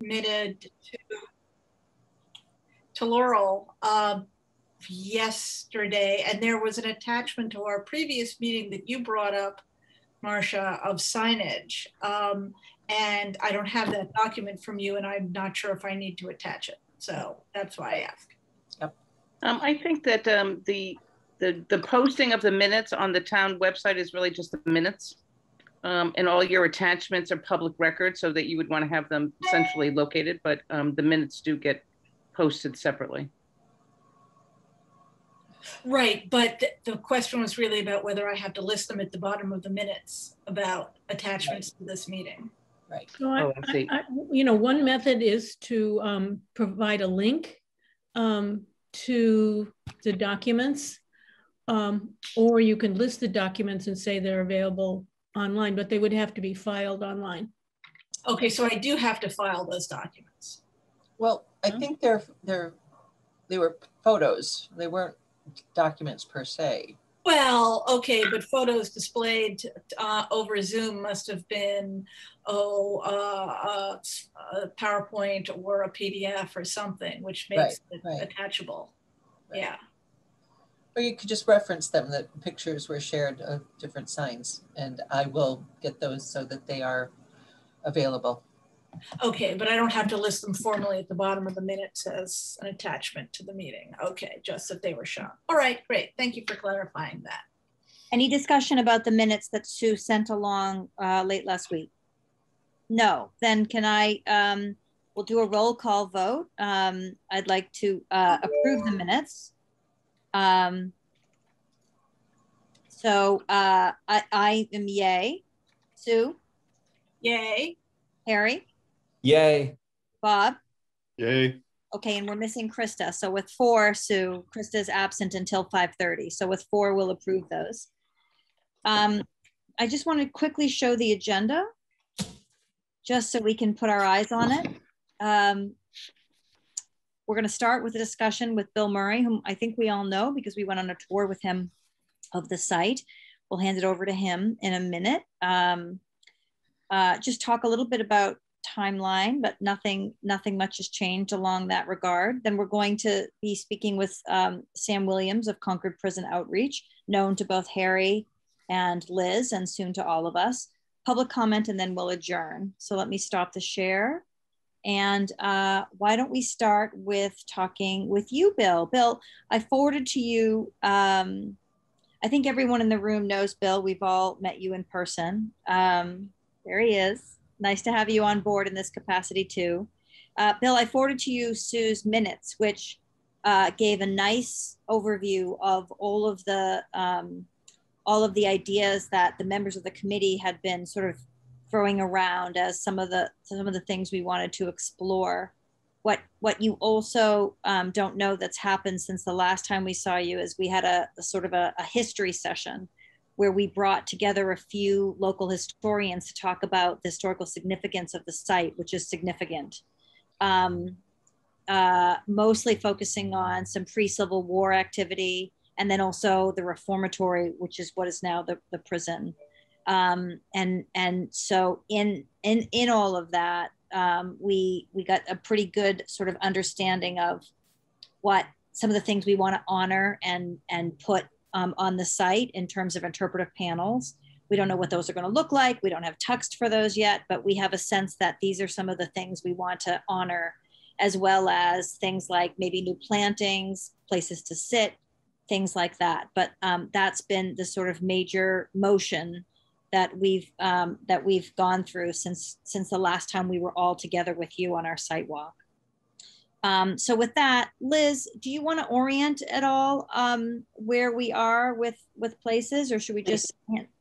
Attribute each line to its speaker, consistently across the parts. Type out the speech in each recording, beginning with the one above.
Speaker 1: submitted to Laurel yesterday, and there was an attachment to our previous meeting that you brought up, Marcia, of signage. And I don't have that document from you, and I'm not sure if I need to attach it. So that's why I asked.
Speaker 2: Yep.
Speaker 3: I think that the posting of the minutes on the town website is really just the minutes. And all your attachments are public records, so that you would want to have them centrally located, but the minutes do get posted separately.
Speaker 1: Right, but the question was really about whether I have to list them at the bottom of the minutes about attachments to this meeting.
Speaker 2: Right.
Speaker 4: So you know, one method is to provide a link to the documents, or you can list the documents and say they're available online, but they would have to be filed online.
Speaker 1: Okay, so I do have to file those documents.
Speaker 2: Well, I think they were photos. They weren't documents per se.
Speaker 1: Well, okay, but photos displayed over Zoom must have been, a PowerPoint or a PDF or something, which makes it attachable. Right. Yeah.
Speaker 2: Or you could just reference them, that pictures were shared of different signs, and I will get those so that they are available.
Speaker 1: Okay, but I don't have to list them formally at the bottom of the minutes as an attachment to the meeting. Okay, just that they were shown. All right, great. Thank you for clarifying that.
Speaker 5: Any discussion about the minutes that Sue sent along late last week? No, then can I, we'll do a roll call vote. I'd like to approve the minutes. So I am yay. Sue?
Speaker 1: Yay.
Speaker 5: Harry?
Speaker 6: Yay.
Speaker 5: Bob?
Speaker 6: Yay.
Speaker 5: Okay, and we're missing Krista. So with 4, Sue, Krista is absent until 5:30. So with 4, we'll approve those. I just want to quickly show the agenda, just so we can put our eyes on it. We're going to start with a discussion with Bill Murray, whom I think we all know because we went on a tour with him of the site. We'll hand it over to him in a minute. Just talk a little bit about timeline, but nothing much has changed along that regard. Then we're going to be speaking with Sam Williams of Concord Prison Outreach, known to both Harry and Liz, and soon to all of us. Public comment, and then we'll adjourn. So let me stop the share. And why don't we start with talking with you, Bill? Bill, I forwarded to you, I think everyone in the room knows Bill. We've all met you in person. There he is. Nice to have you on board in this capacity too. Bill, I forwarded to you Sue's minutes, which gave a nice overview of all of the ideas that the members of the committee had been sort of throwing around as some of the things we wanted to explore. What you also don't know that's happened since the last time we saw you is we had a sort of a history session where we brought together a few local historians to talk about the historical significance of the site, which is significant. Mostly focusing on some pre-Civil War activity, and then also the reformatory, which is what is now the prison. And so in all of that, we got a pretty good sort of understanding of what some of the things we want to honor and put on the site in terms of interpretive panels. We don't know what those are going to look like. We don't have text for those yet, but we have a sense that these are some of the things we want to honor, as well as things like maybe new plantings, places to sit, things like that. But that's been the sort of major motion that we've gone through since the last time we were all together with you on our site walk. So with that, Liz, do you want to orient at all where we are with places, or should we just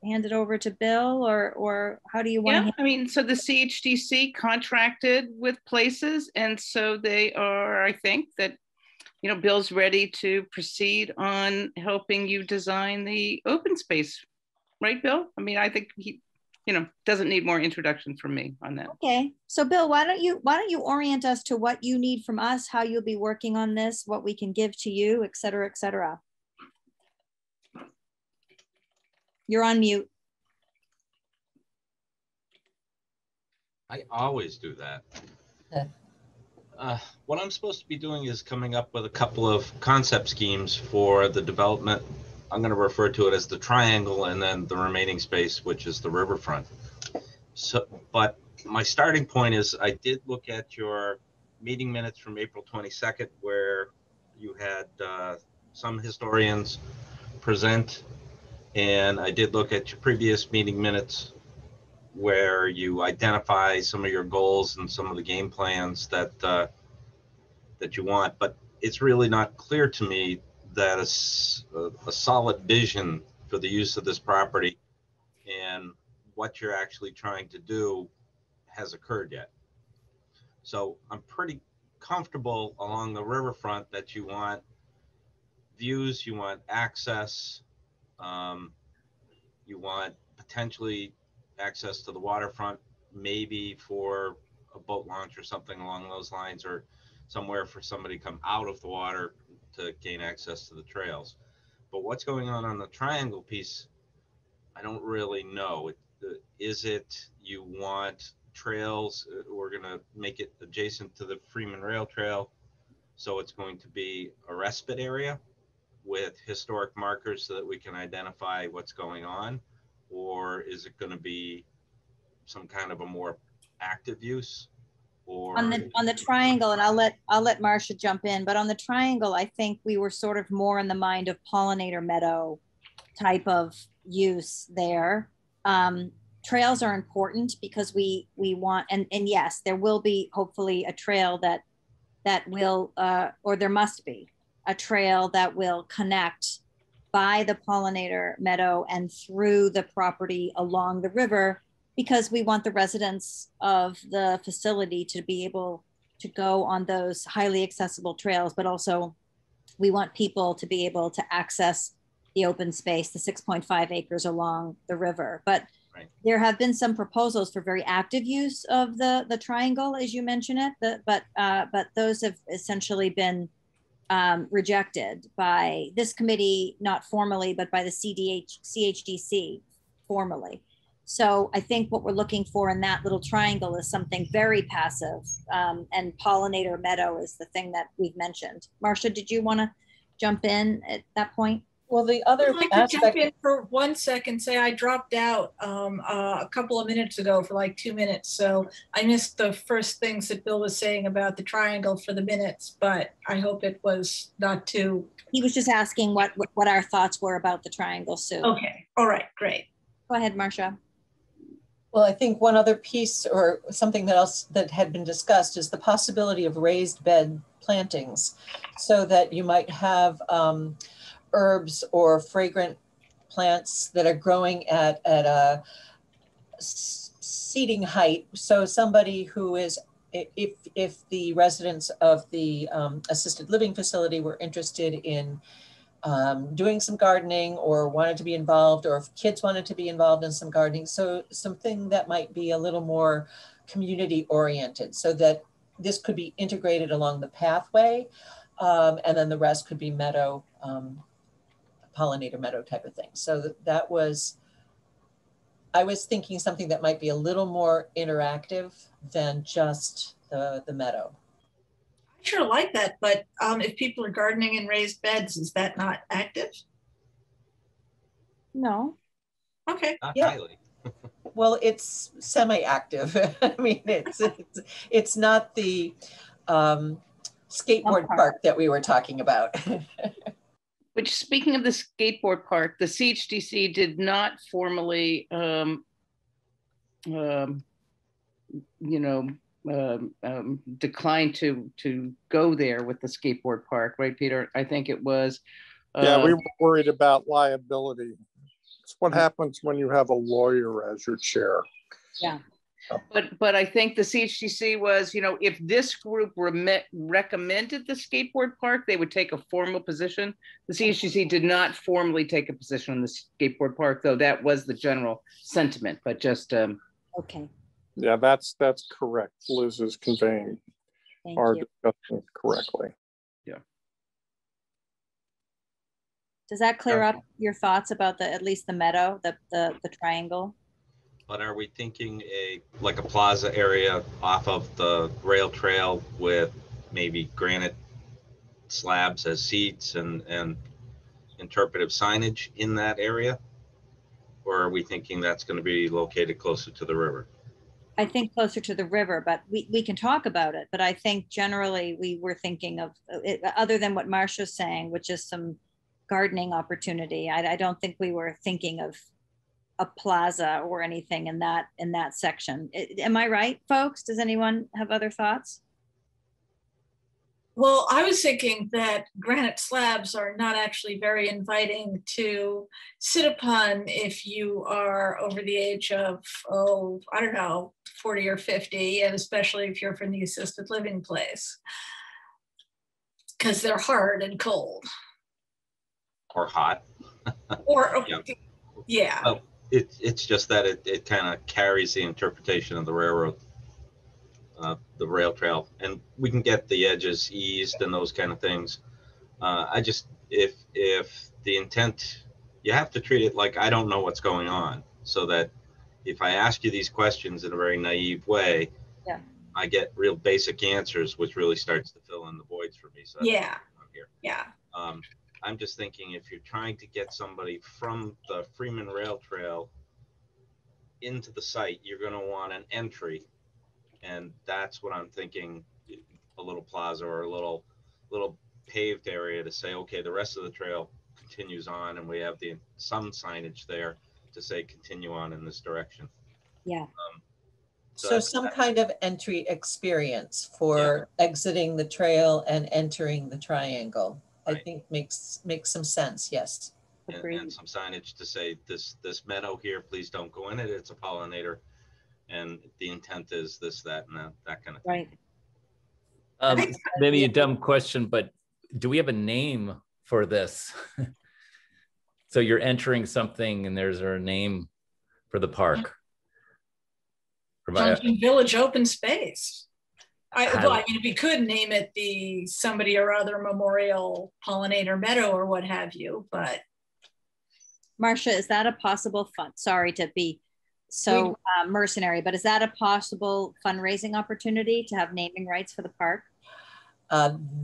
Speaker 5: hand it over to Bill, or how do you want to?
Speaker 3: I mean, so the CHDC contracted with places, and so they are, I think that, you know, Bill's ready to proceed on helping you design the open space. Right, Bill? I mean, I think he, you know, doesn't need more introduction from me on that.
Speaker 5: Okay, so Bill, why don't you orient us to what you need from us, how you'll be working on this, what we can give to you, et cetera, et cetera. You're on mute.
Speaker 7: I always do that. What I'm supposed to be doing is coming up with a couple of concept schemes for the development. I'm going to refer to it as the triangle and then the remaining space, which is the riverfront. So, but my starting point is I did look at your meeting minutes from April 22nd, where you had some historians present, and I did look at your previous meeting minutes where you identify some of your goals and some of the game plans that that you want, but it's really not clear to me that a solid vision for the use of this property and what you're actually trying to do has occurred yet. So I'm pretty comfortable along the riverfront that you want views, you want access, you want potentially access to the waterfront, maybe for a boat launch or something along those lines, or somewhere for somebody to come out of the water to gain access to the trails. But what's going on the triangle piece, I don't really know. Is it you want trails? We're going to make it adjacent to the Freeman Rail Trail, so it's going to be a respite area with historic markers so that we can identify what's going on? Or is it going to be some kind of a more active use? Or
Speaker 5: on the triangle, and I'll let Marcia jump in, but on the triangle, I think we were sort of more in the mind of pollinator meadow type of use there. Trails are important because we want, and yes, there will be hopefully a trail that will, or there must be a trail that will connect by the pollinator meadow and through the property along the river, because we want the residents of the facility to be able to go on those highly accessible trails, but also we want people to be able to access the open space, the 6.5 acres along the river. But right, there have been some proposals for very active use of the triangle, as you mentioned it, but those have essentially been rejected by this committee, not formally, but by the CHDC formally. So I think what we're looking for in that little triangle is something very passive, and pollinator meadow is the thing that we've mentioned. Marcia, did you want to jump in at that point?
Speaker 2: Well, the other
Speaker 1: I'd like to jump in for 1 second. Say I dropped out a couple of minutes ago for like 2 minutes, so I missed the first things that Bill was saying about the triangle for the minutes. But I hope it was not too.
Speaker 5: He was just asking what our thoughts were about the triangle, Sue.
Speaker 1: Okay, all right, great.
Speaker 5: Go ahead, Marcia.
Speaker 2: Well, I think one other piece or something else that had been discussed is the possibility of raised bed plantings, so that you might have herbs or fragrant plants that are growing at a seating height. So somebody who is, if the residents of the assisted living facility were interested in doing some gardening or wanted to be involved, or if kids wanted to be involved in some gardening, so something that might be a little more community oriented, so that this could be integrated along the pathway, and then the rest could be meadow, pollinator meadow type of thing. So that was, I was thinking something that might be a little more interactive than just the meadow.
Speaker 1: I sure like that, but if people are gardening in raised beds, is that not active?
Speaker 5: No.
Speaker 1: Okay.
Speaker 7: Not
Speaker 2: yeah.
Speaker 7: highly.
Speaker 2: Well, it's semi-active. I mean, it's not the skateboard park that we were talking about.
Speaker 3: Which, speaking of the skateboard park, the CHDC did not formally, decline to go there with the skateboard park, right, Peter? I think it was.
Speaker 8: Yeah, we were worried about liability. It's what happens when you have a lawyer as your chair.
Speaker 5: Yeah.
Speaker 3: But I think the CHDC was, if this group recommended the skateboard park, they would take a formal position. The CHDC did not formally take a position on the skateboard park, though that was the general sentiment, but just.
Speaker 5: Okay.
Speaker 8: Yeah, that's correct. Liz is conveying our discussion correctly.
Speaker 3: Yeah.
Speaker 5: Does that clear up your thoughts about at least the meadow, the triangle?
Speaker 7: But are we thinking like a plaza area off of the rail trail with maybe granite slabs as seats and interpretive signage in that area? Or are we thinking that's going to be located closer to the river?
Speaker 5: I think closer to the river, but we can talk about it. But I think generally we were thinking of it, other than what Marcia's saying, which is some gardening opportunity. I don't think we were thinking of a plaza or anything in that section. Am I right, folks? Does anyone have other thoughts?
Speaker 1: Well, I was thinking that granite slabs are not actually very inviting to sit upon if you are over the age of, oh, I don't know, 40 or 50, and especially if you're from the assisted living place, because they're hard and cold.
Speaker 7: Or hot.
Speaker 1: Or, yeah.
Speaker 7: Well, it's just that it kind of carries the interpretation of the railroad, the rail trail, and we can get the edges eased and those kind of things. I just, if the intent, you have to treat it like I don't know what's going on, so that if I ask you these questions in a very naive way,
Speaker 5: yeah,
Speaker 7: I get real basic answers, which really starts to fill in the voids for me. So
Speaker 1: yeah,
Speaker 7: here.
Speaker 1: Yeah.
Speaker 7: I'm just thinking if you're trying to get somebody from the Freeman Rail Trail into the site, you're going to want an entry. And that's what I'm thinking, a little plaza or a little paved area to say, okay, the rest of the trail continues on, and we have some signage there to say continue on in this direction.
Speaker 5: Yeah.
Speaker 2: So some kind of entry experience for exiting the trail and entering the triangle. Right. I think makes some sense. Yes.
Speaker 7: And some signage to say this meadow here, please don't go in it. It's a pollinator, and the intent is this, that, and that kind of thing.
Speaker 5: Right.
Speaker 9: Maybe a dumb question, but do we have a name for this? So you're entering something, and there's a name for the park.
Speaker 1: Junction Village Open Space. Well, I mean, we could name it the somebody or other Memorial Pollinator Meadow or what have you, but.
Speaker 5: Marcia, is that a possible fund? Sorry to be so mercenary, but is that a possible fundraising opportunity to have naming rights for the park?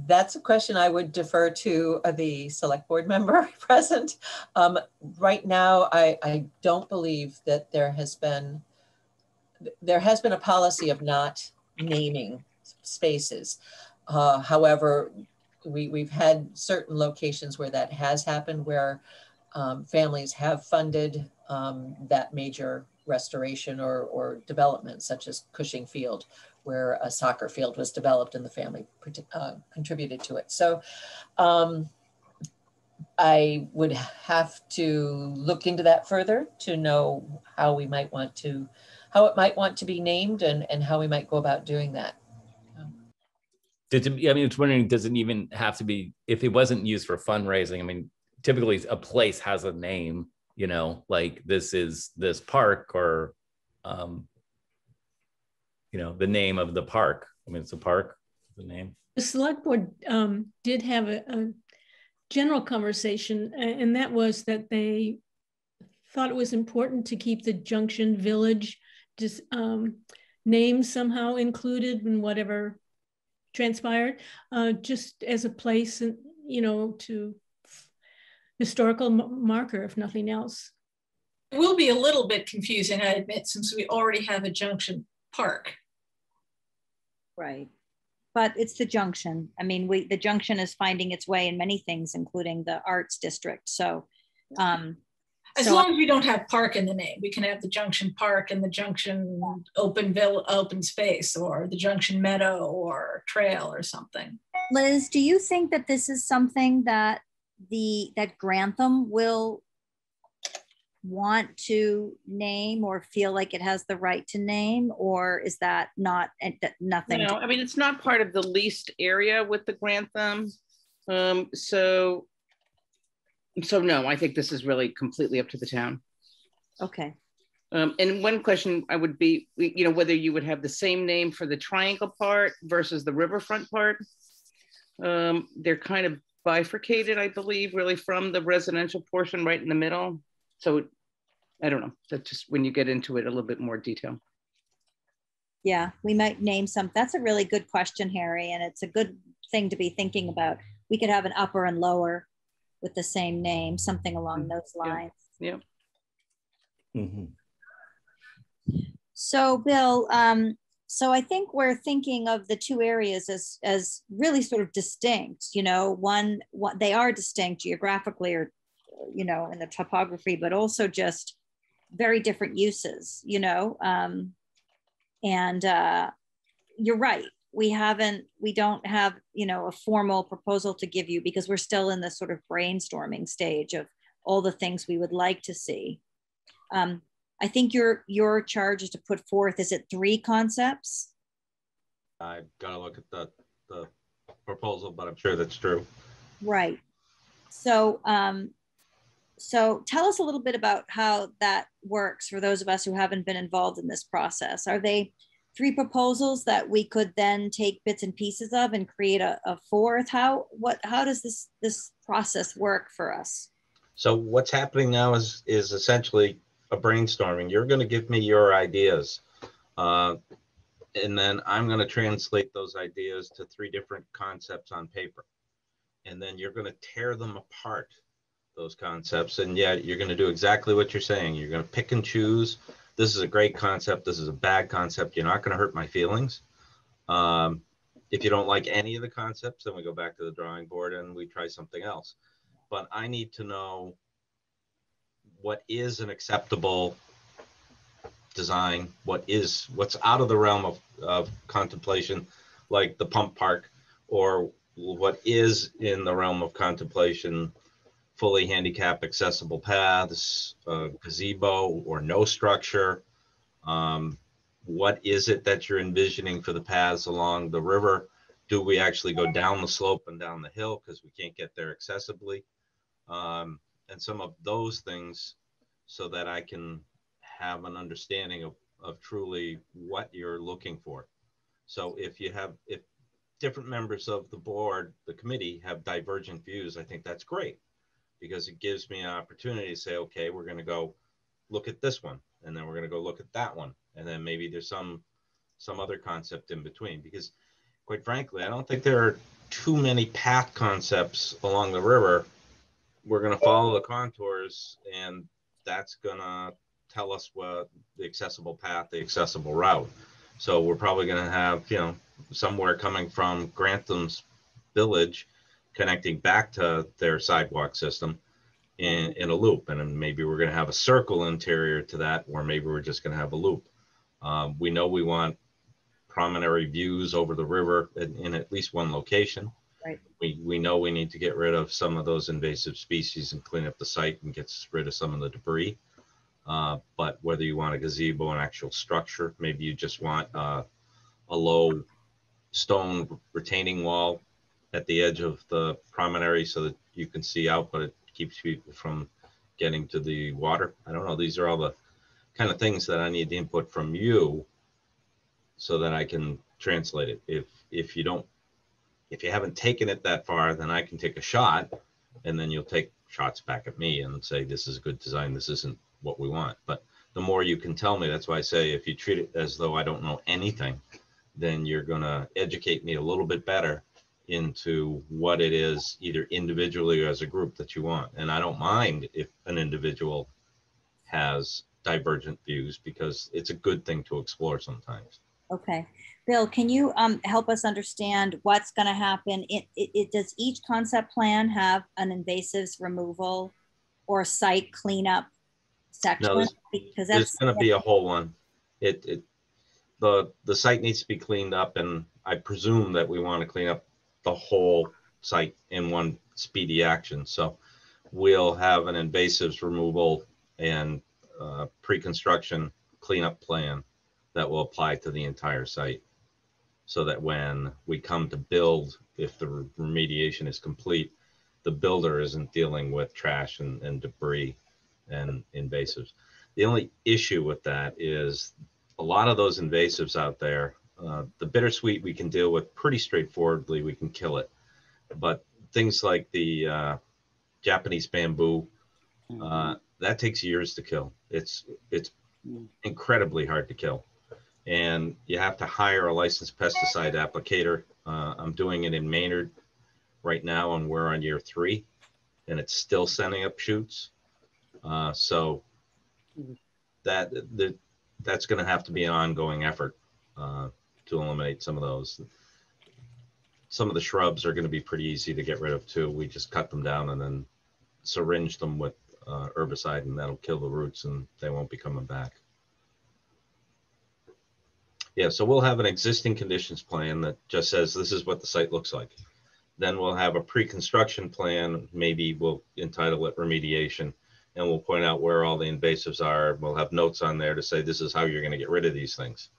Speaker 2: That's a question I would defer to the select board member present. Right now, I don't believe that there has been a policy of not naming spaces. However, we've had certain locations where that has happened, where families have funded that major restoration or development, such as Cushing Field, where a soccer field was developed and the family contributed to it. So I would have to look into that further to know how it might want to be named and how we might go about doing that.
Speaker 9: I mean, it's wondering, does it even have to be, if it wasn't used for fundraising? I mean, typically a place has a name, you know, like this is this park, or, you know, the name of the park. I mean, it's a park, the name.
Speaker 4: The select board did have a general conversation, and that was that they thought it was important to keep the Junction Village name somehow included in whatever transpired, just as a place, you know, to historical marker, if nothing else.
Speaker 1: It will be a little bit confusing, I admit, since we already have a Junction Park.
Speaker 5: Right. But it's the Junction. I mean, the Junction is finding its way in many things, including the arts district. So
Speaker 1: as long as we don't have park in the name, we can have the Junction Park and the Junction open space, or the Junction Meadow or trail or something.
Speaker 5: Liz, do you think that this is something that that Grantham will want to name or feel like it has the right to name, or is that nothing?
Speaker 3: No, I mean, it's not part of the leased area with the Grantham. So no, I think this is really completely up to the town.
Speaker 5: Okay.
Speaker 3: And one question I would be, you know, whether you would have the same name for the triangle part versus the riverfront part. They're kind of bifurcated, I believe, really from the residential portion right in the middle. So I don't know. That's just when you get into it a little bit more detail.
Speaker 5: Yeah, we might name some. That's a really good question, Harry, and it's a good thing to be thinking about. We could have an upper and lower with the same name, something along those lines.
Speaker 3: Yeah.
Speaker 6: Mhm.
Speaker 5: So, Bill, so I think we're thinking of the two areas as really sort of distinct. You know, one they are distinct geographically, or you know, in the topography, but also just very different uses. You know, and you're right. We don't have, you know, a formal proposal to give you because we're still in the sort of brainstorming stage of all the things we would like to see. I think your charge is to put forth, is it 3 concepts?
Speaker 7: I've got to look at the proposal, but I'm sure that's true.
Speaker 5: Right. So, so tell us a little bit about how that works for those of us who haven't been involved in this process. Are they 3 proposals that we could then take bits and pieces of and create a 4th? How does this process work for us?
Speaker 7: So what's happening now is essentially a brainstorming. You're going to give me your ideas, and then I'm going to translate those ideas to 3 different concepts on paper, and then you're going to tear them apart, those concepts, and yet you're going to do exactly what you're saying. You're going to pick and choose. This is a great concept. This is a bad concept. You're not going to hurt my feelings. If you don't like any of the concepts, then we go back to the drawing board and we try something else. But I need to know what is an acceptable design, what's out of the realm of contemplation, like the pump park, or what is in the realm of contemplation, fully handicap accessible paths, gazebo or no structure. What is it that you're envisioning for the paths along the river? Do we actually go down the slope and down the hill because we can't get there accessibly? And some of those things, so that I can have an understanding of truly what you're looking for. So if different members of the board, the committee, have divergent views, I think that's great, because it gives me an opportunity to say, okay, we're going to go look at this one, and then we're going to go look at that one, and then maybe there's some other concept in between. Because quite frankly, I don't think there are too many path concepts along the river. We're going to follow the contours, and that's going to tell us what the accessible path, the accessible route. So we're probably going to have, you know, somewhere coming from Grantham's village connecting back to their sidewalk system in a loop. And then maybe we're going to have a circle interior to that, or maybe we're just going to have a loop. We know we want promontory views over the river in at least one location.
Speaker 5: Right.
Speaker 7: We know we need to get rid of some of those invasive species and clean up the site and get rid of some of the debris. But whether you want a gazebo, an actual structure, maybe you just want a low stone retaining wall at the edge of the promontory so that you can see out, but it keeps people from getting to the water. I don't know. These are all the kind of things that I need the input from you so that I can translate it. If you haven't taken it that far, then I can take a shot, and then you'll take shots back at me and say, this is a good design, this isn't what we want. But the more you can tell me, that's why I say, if you treat it as though I don't know anything, then you're going to educate me a little bit better into what it is, either individually or as a group, that you want. And I don't mind if an individual has divergent views, because it's a good thing to explore sometimes.
Speaker 5: Okay. Bill, can you help us understand what's going to happen? Does each concept plan have an invasives removal or site cleanup section?
Speaker 7: No,
Speaker 5: because
Speaker 7: there's
Speaker 5: that's
Speaker 7: going to be a whole one. The site needs to be cleaned up, and I presume that we want to clean up the whole site in one speedy action. So we'll have an invasives removal and pre-construction cleanup plan that will apply to the entire site, so that when we come to build, if the remediation is complete, the builder isn't dealing with trash and debris and invasives. The only issue with that is a lot of those invasives out there, the bittersweet we can deal with pretty straightforwardly, we can kill it. But things like the Japanese bamboo, that takes years to kill. It's incredibly hard to kill. And you have to hire a licensed pesticide applicator. I'm doing it in Maynard right now, and we're on year 3, and it's still sending up shoots. So that's going to have to be an ongoing effort to eliminate some of those. Some of the shrubs are going to be pretty easy to get rid of too. We just cut them down and then syringe them with herbicide, and that'll kill the roots, and they won't be coming back. Yeah, so we'll have an existing conditions plan that just says this is what the site looks like. Then we'll have a pre-construction plan. Maybe we'll entitle it remediation, and we'll point out where all the invasives are. We'll have notes on there to say this is how you're going to get rid of these things.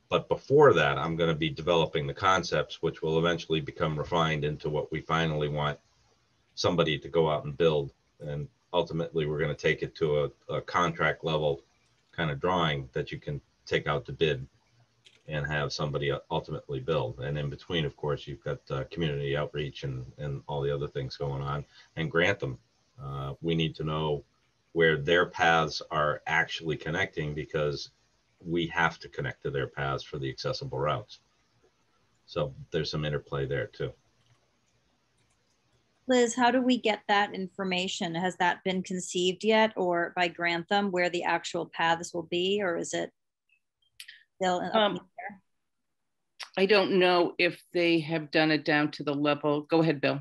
Speaker 7: But before that, I'm going to be developing the concepts, which will eventually become refined into what we finally want somebody to go out and build. And ultimately, we're going to take it to a contract level kind of drawing that you can take out to bid and have somebody ultimately build. And in between, of course, you've got community outreach and all the other things going on, and grant them. We need to know where their paths are actually connecting, because we have to connect to their paths for the accessible routes. So there's some interplay there too.
Speaker 5: Liz, how do we get that information? Has that been conceived yet, or by Grantham, where the actual paths will be, or is it still up in the air?
Speaker 3: I don't know if they have done it down to the level. Go ahead, Bill.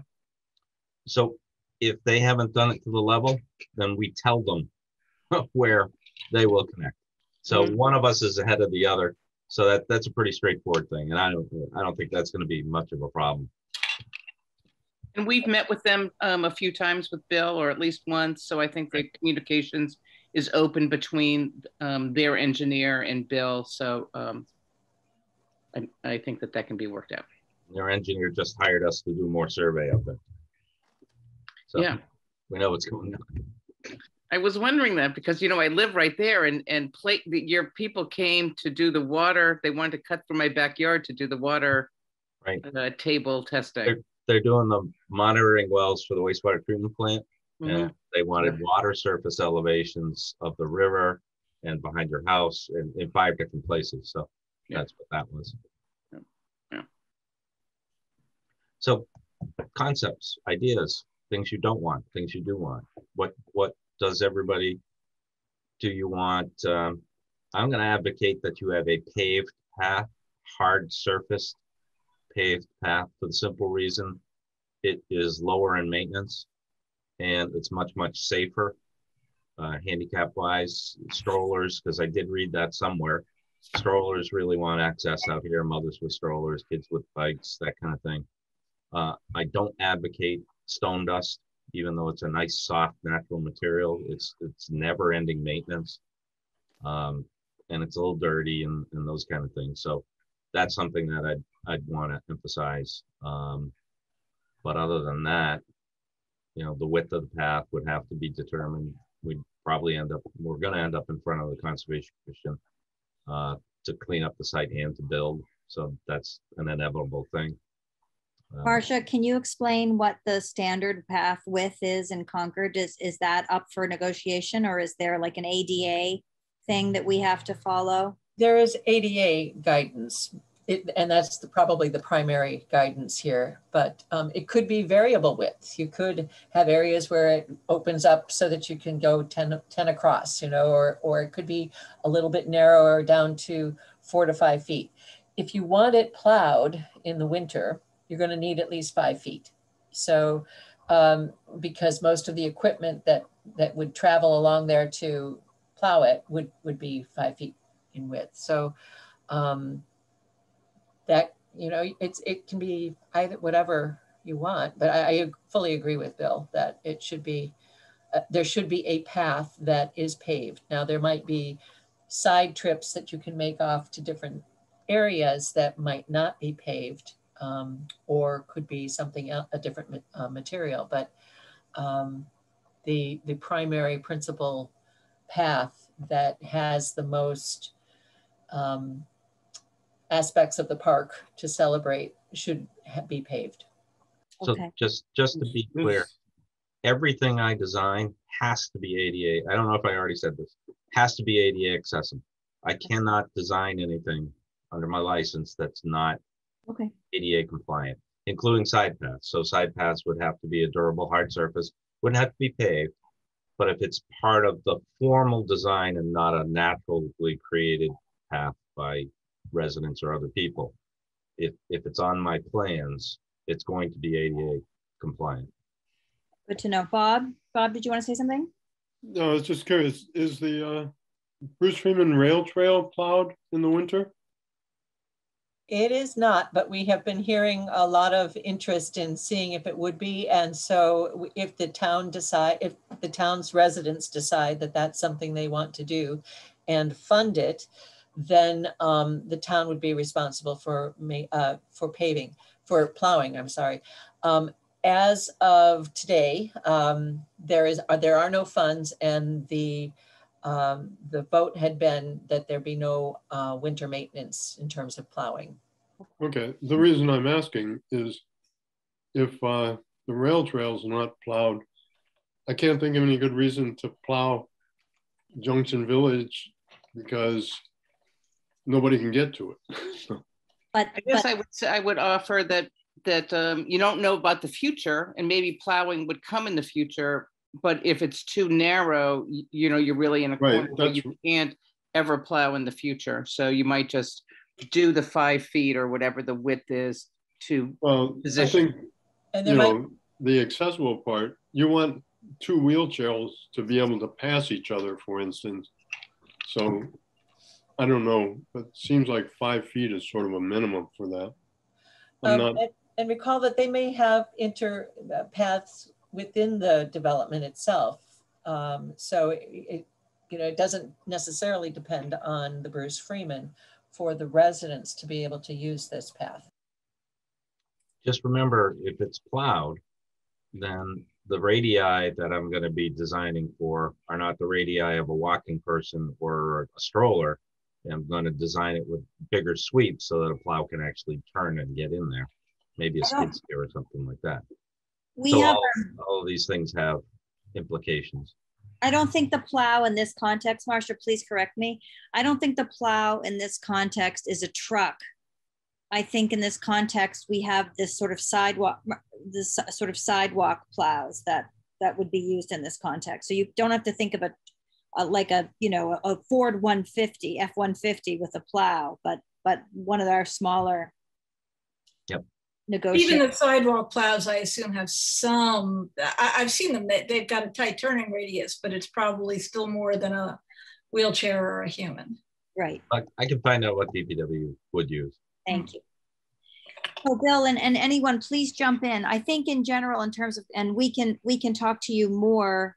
Speaker 7: So if they haven't done it to the level, then we tell them where they will connect. So one of us is ahead of the other. So that's a pretty straightforward thing. And I don't think that's going to be much of a problem.
Speaker 3: And we've met with them a few times with Bill, or at least once. So I think the communications is open between their engineer and Bill. So I think that can be worked out.
Speaker 7: Their engineer just hired us to do more survey up there. So yeah, we know what's going on.
Speaker 3: I was wondering that because, I live right there, and your people came to do the water. They wanted to cut through my backyard to do the water table testing.
Speaker 7: They're doing the monitoring wells for the wastewater treatment plant. And they wanted water surface elevations of the river and behind your house in 5 different places. So that's what that was.
Speaker 3: Yeah.
Speaker 7: So concepts, ideas, things you don't want, things you do want. What does everybody, do you want? I'm going to advocate that you have a paved path, hard surfaced paved path, for the simple reason it is lower in maintenance and it's much safer handicap wise. Strollers, because I did read that somewhere, strollers really want access out here, mothers with strollers, kids with bikes, that kind of thing. I don't advocate stone dust, even though it's a nice soft natural material. It's never ending maintenance, and it's a little dirty and those kind of things. So that's something that I'd want to emphasize. But other than that, the width of the path would have to be determined. We're going to end up in front of the Conservation Commission to clean up the site and to build. So that's an inevitable thing.
Speaker 5: Marcia, can you explain what the standard path width is in Concord? Is that up for negotiation, or is there like an ADA thing that we have to follow?
Speaker 2: There is ADA guidance, and that's probably the primary guidance here, but it could be variable width. You could have areas where it opens up so that you can go 10 across, or it could be a little bit narrower down to 4 to 5 feet. If you want it plowed in the winter, you're going to need at least 5 feet. So because most of the equipment that would travel along there to plow it would be 5 feet in width. So that, it can be either whatever you want, but I fully agree with Bill that it should be, there should be a path that is paved. Now there might be side trips that you can make off to different areas that might not be paved, or could be something else, a different material, but the primary principal path that has the most aspects of the park to celebrate should be paved.
Speaker 7: So
Speaker 5: Okay.
Speaker 7: just to be clear, everything I design has to be ADA. I don't know if I already said this. Has to be ADA accessible. I cannot design anything under my license that's not
Speaker 5: Okay.
Speaker 7: ADA compliant, including side paths. So side paths would have to be a durable hard surface, wouldn't have to be paved. But if it's part of the formal design and not a naturally created path by residents or other people, if it's on my plans, it's going to be ADA compliant.
Speaker 5: Good to know. Bob, did you want to say something?
Speaker 10: No, I was just curious. Is the Bruce Freeman Rail Trail plowed in the winter?
Speaker 2: It is not, but we have been hearing a lot of interest in seeing if it would be. And so if the town's residents decide that that's something they want to do and fund it, then the town would be responsible for paving, for plowing, I'm sorry. As of today, there are no funds, and the vote had been that there be no winter maintenance in terms of plowing.
Speaker 10: Okay, the reason I'm asking is if the rail trail's not plowed, I can't think of any good reason to plow Junction Village because nobody can get to it.
Speaker 5: But
Speaker 3: I guess I would offer that you don't know about the future, and maybe plowing would come in the future. But if it's too narrow, you're really in a corner where you can't ever plow in the future. So you might just do the 5 feet or whatever the width is to position.
Speaker 10: I think, the accessible part, you want 2 wheelchairs to be able to pass each other, for instance. So I don't know, but it seems like 5 feet is sort of a minimum for that.
Speaker 2: And recall that they may have paths within the development itself. So it doesn't necessarily depend on the Bruce Freeman for the residents to be able to use this path.
Speaker 7: Just remember, if it's plowed, then the radii that I'm going to be designing for are not the radii of a walking person or a stroller. I'm going to design it with bigger sweeps so that a plow can actually turn and get in there. Maybe a skid steer or something like that. All of these things have implications.
Speaker 5: I don't think the plow in this context, Marcia, please correct me. I don't think the plow in this context is a truck. I think in this context, we have this sort of sidewalk plows that would be used in this context. So you don't have to think of a Ford 150, F-150 with a plow, but one of our smaller negotiations.
Speaker 1: Even the sidewalk plows, I assume, have some, I've seen them, they've got a tight turning radius, but it's probably still more than a wheelchair or a human.
Speaker 5: Right.
Speaker 7: I can find out what DPW would use.
Speaker 5: Thank you. So Bill and anyone, please jump in. I think in general, in terms of, and we can talk to you more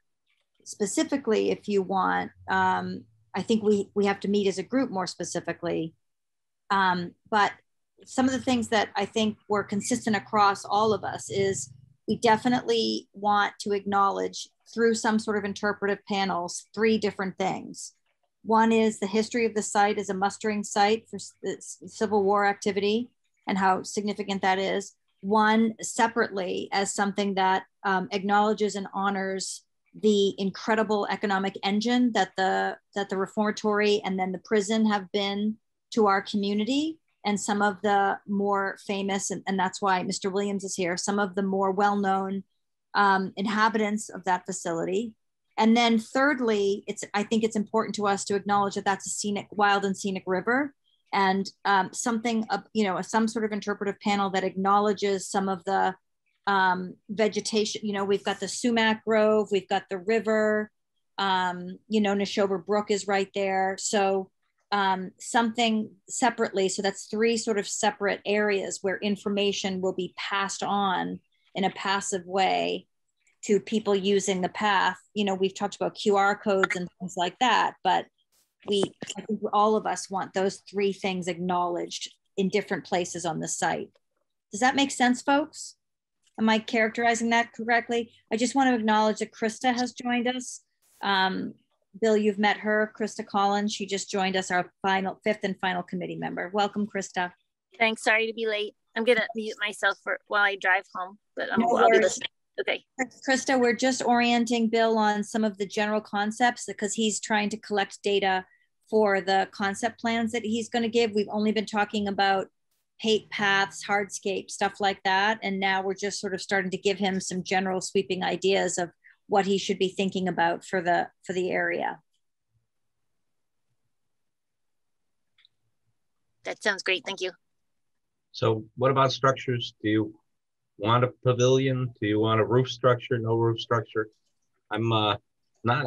Speaker 5: specifically if you want. I think we have to meet as a group more specifically. But some of the things that I think were consistent across all of us is we definitely want to acknowledge through some sort of interpretive panels 3 different things. One is the history of the site as a mustering site for Civil War activity and how significant that is. One separately as something that acknowledges and honors the incredible economic engine that the reformatory and then the prison have been to our community, and some of the more famous, and that's why Mr. Williams is here, some of the more well-known inhabitants of that facility. And then thirdly, I think it's important to us to acknowledge that that's a wild and scenic river, and something, some sort of interpretive panel that acknowledges some of the vegetation. We've got the sumac grove, we've got the river, Neshoba Brook is right there. So something separately, so that's 3 sort of separate areas where information will be passed on in a passive way to people using the path. We've talked about QR codes and things like that, but I think all of us want those 3 things acknowledged in different places on the site. Does that make sense, folks? Am I characterizing that correctly? I just want to acknowledge that Krista has joined us. Bill, you've met her, Krista Collins. She just joined us, our 5th and final committee member. Welcome, Krista.
Speaker 11: Thanks, sorry to be late. I'm gonna mute myself while I drive home, but
Speaker 5: No
Speaker 11: I'll be
Speaker 5: worries.
Speaker 11: listening. Okay.
Speaker 5: Krista, we're just orienting Bill on some of the general concepts because he's trying to collect data for the concept plans that he's going to give. We've only been talking about paved paths, hardscape, stuff like that. And now we're just sort of starting to give him some general sweeping ideas of what he should be thinking about for the area.
Speaker 11: That sounds great. Thank you.
Speaker 7: So what about structures? Do you want a pavilion? Do you want a roof structure? No roof structure? I'm not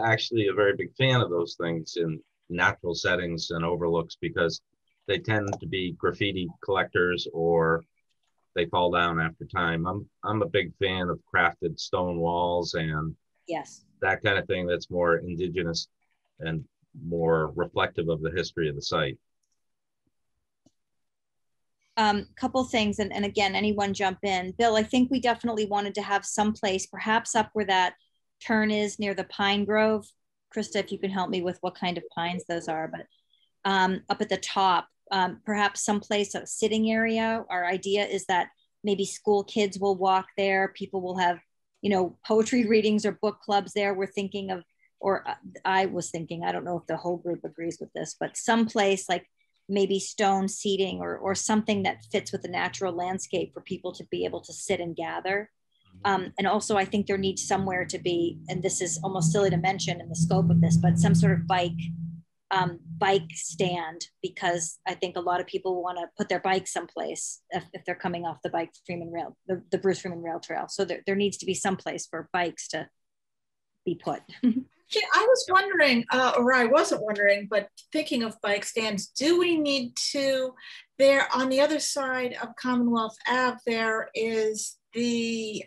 Speaker 7: actually a very big fan of those things in natural settings and overlooks because they tend to be graffiti collectors or they fall down after time. I'm a big fan of crafted stone walls and
Speaker 5: yes,
Speaker 7: that kind of thing that's more indigenous and more reflective of the history of the site.
Speaker 5: Couple things, and again, anyone jump in. Bill, I think we definitely wanted to have some place, perhaps up where that turn is near the pine grove. Krista, if you can help me with what kind of pines those are, but up at the top, perhaps someplace, a sitting area. Our idea is that maybe school kids will walk there. People will have, you know, poetry readings or book clubs there. We're thinking of, or I was thinking, I don't know if the whole group agrees with this, but someplace like maybe stone seating or something that fits with the natural landscape for people to be able to sit and gather. And also I think there needs somewhere to be, and this is almost silly to mention in the scope of this, but some sort of bike stand, because I think a lot of people want to put their bikes someplace if they're coming off the the Bruce Freeman Rail Trail. So there needs to be some place for bikes to be put.
Speaker 1: Actually, I was wondering, or I wasn't wondering, but thinking of bike stands, do we need to, there on the other side of Commonwealth Ave, there is the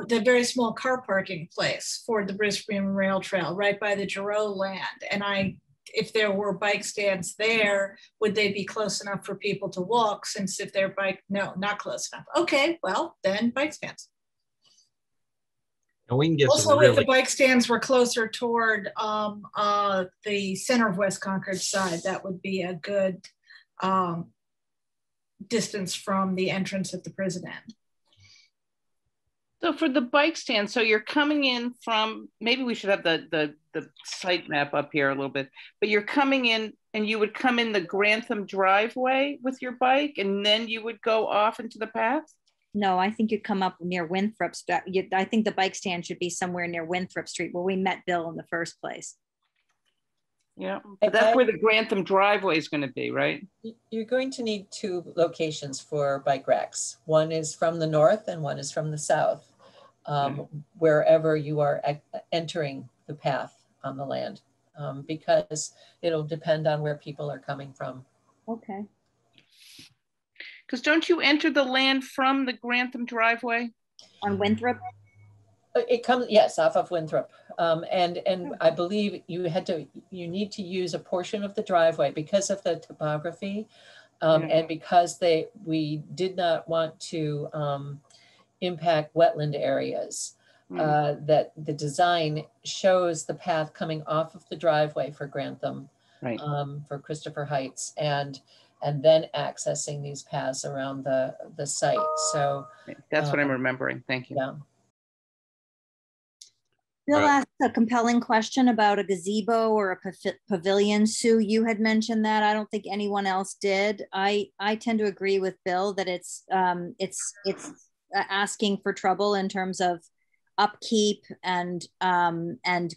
Speaker 1: very small car parking place for the Bruce Freeman Rail Trail right by the Giroux land. And if there were bike stands there, would they be close enough for people to walk? Since if they're no, not close enough. Okay, well, then bike stands.
Speaker 7: And we can get
Speaker 1: also, if the bike stands were closer toward the center of West Concord side, that would be a good distance from the entrance at the prison end.
Speaker 3: So for the bike stand, so you're coming in from, maybe we should have the site map up here a little bit, but you're coming in and you would come in the Grantham driveway with your bike and then you would go off into the path?
Speaker 5: No, I think you'd come up near Winthrop. I think the bike stand should be somewhere near Winthrop Street where we met Bill in the first place.
Speaker 3: Yeah, but that's where the Grantham driveway is going to be, right?
Speaker 2: You're going to need two locations for bike racks. One is from the north and one is from the south, wherever you are entering the path on the land, because it'll depend on where people are coming from.
Speaker 5: Okay.
Speaker 3: Because don't you enter the land from the Grantham driveway?
Speaker 5: On Winthrop?
Speaker 2: It comes, yes, off of Winthrop. And I believe you need to use a portion of the driveway because of the topography and because we did not want to impact wetland areas. That the design shows the path coming off of the driveway for Grantham, right. For Christopher Heights, and then accessing these paths around the site. So
Speaker 3: that's what I'm remembering. Thank you.
Speaker 2: Yeah.
Speaker 5: Bill asked a compelling question about a gazebo or a pavilion. Sue, you had mentioned that. I don't think anyone else did. I tend to agree with Bill that it's asking for trouble in terms of upkeep and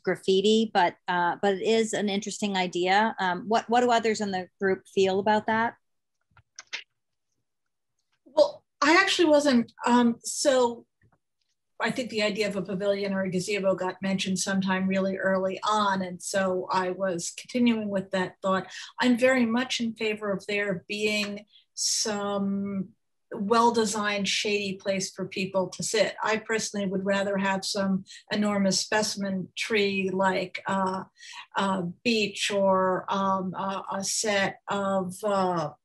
Speaker 5: graffiti, but it is an interesting idea. What do others in the group feel about that?
Speaker 1: Well, I actually wasn't so. I think the idea of a pavilion or a gazebo got mentioned sometime really early on. And so I was continuing with that thought. I'm very much in favor of there being some well-designed shady place for people to sit. I personally would rather have some enormous specimen tree like a beech or a set of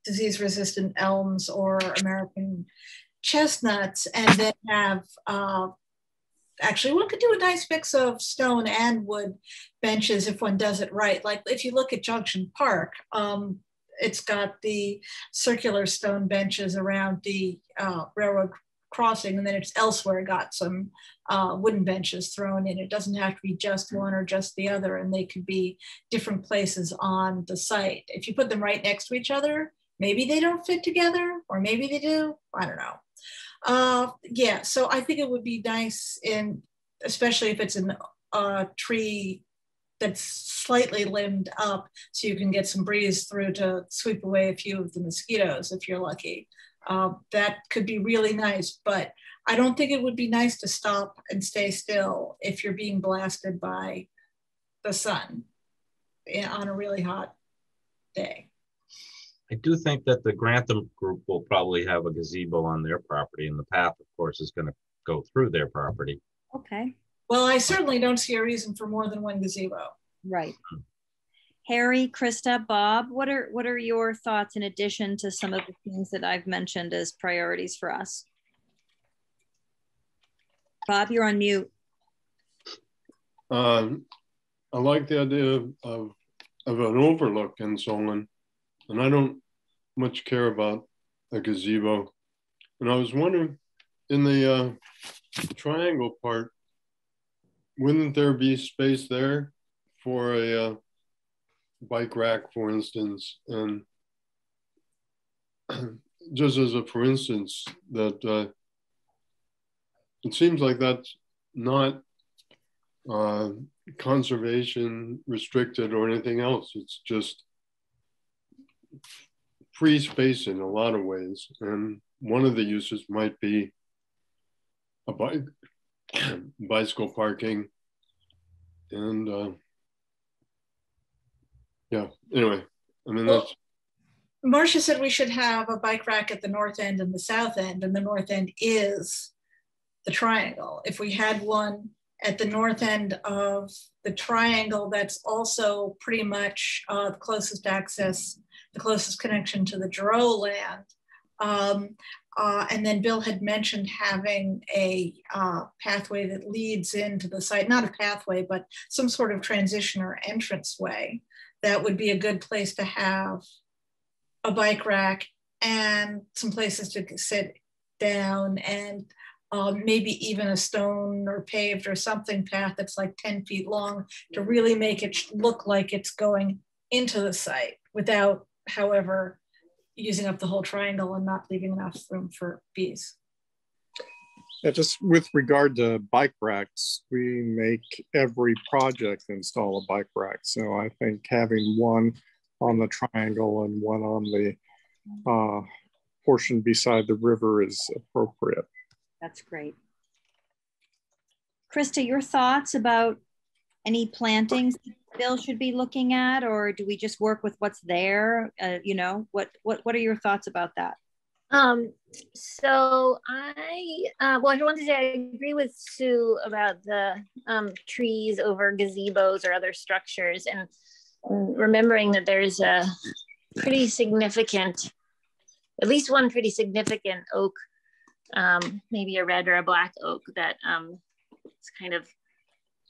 Speaker 1: disease-resistant elms or American chestnuts, and then have actually, one could do a nice mix of stone and wood benches if one does it right. Like if you look at Junction Park, it's got the circular stone benches around the railroad crossing, and then it's elsewhere got some wooden benches thrown in. It doesn't have to be just one or just the other, and they could be different places on the site. If you put them right next to each other, maybe they don't fit together, or maybe they do, I don't know. Yeah, so I think it would be nice, especially if it's a tree that's slightly limbed up, so you can get some breeze through to sweep away a few of the mosquitoes if you're lucky. That could be really nice, but I don't think it would be nice to stop and stay still if you're being blasted by the sun on a really hot day.
Speaker 7: I do think that the Grantham group will probably have a gazebo on their property, and the path, of course, is going to go through their property.
Speaker 5: Okay.
Speaker 1: Well, I certainly don't see a reason for more than one gazebo.
Speaker 5: Right. Harry, Krista, Bob, what are your thoughts in addition to some of the things that I've mentioned as priorities for us? Bob, you're on mute.
Speaker 10: I like the idea of an overlook in Solon, and I don't much care about a gazebo. And I was wondering, in the triangle part, wouldn't there be space there for a bike rack, for instance? And just as a for instance, that it seems like that's not conservation restricted or anything else. It's just free space in a lot of ways. And one of the uses might be a bicycle parking. And yeah, anyway, I mean, that's.
Speaker 1: Marcia said we should have a bike rack at the north end and the south end, and the north end is the triangle. If we had one at the north end of the triangle, that's also pretty much the closest access, the closest connection to the Giroux land. And then Bill had mentioned having a pathway that leads into the site, not a pathway, but some sort of transition or entrance way. That would be a good place to have a bike rack and some places to sit down, and maybe even a stone or paved or something path that's like 10 feet long to really make it look like it's going into the site without, however, using up the whole triangle and not leaving enough room for bees.
Speaker 8: Yeah, just with regard to bike racks, we make every project install a bike rack. So I think having one on the triangle and one on the portion beside the river is appropriate.
Speaker 5: That's great. Krista, your thoughts about any plantings Bill should be looking at, or do we just work with what's there? You know, what are your thoughts about that?
Speaker 11: So well, I want to say I agree with Sue about the trees over gazebos or other structures, and remembering that there's a pretty significant, at least one pretty significant oak, maybe a red or a black oak that is kind of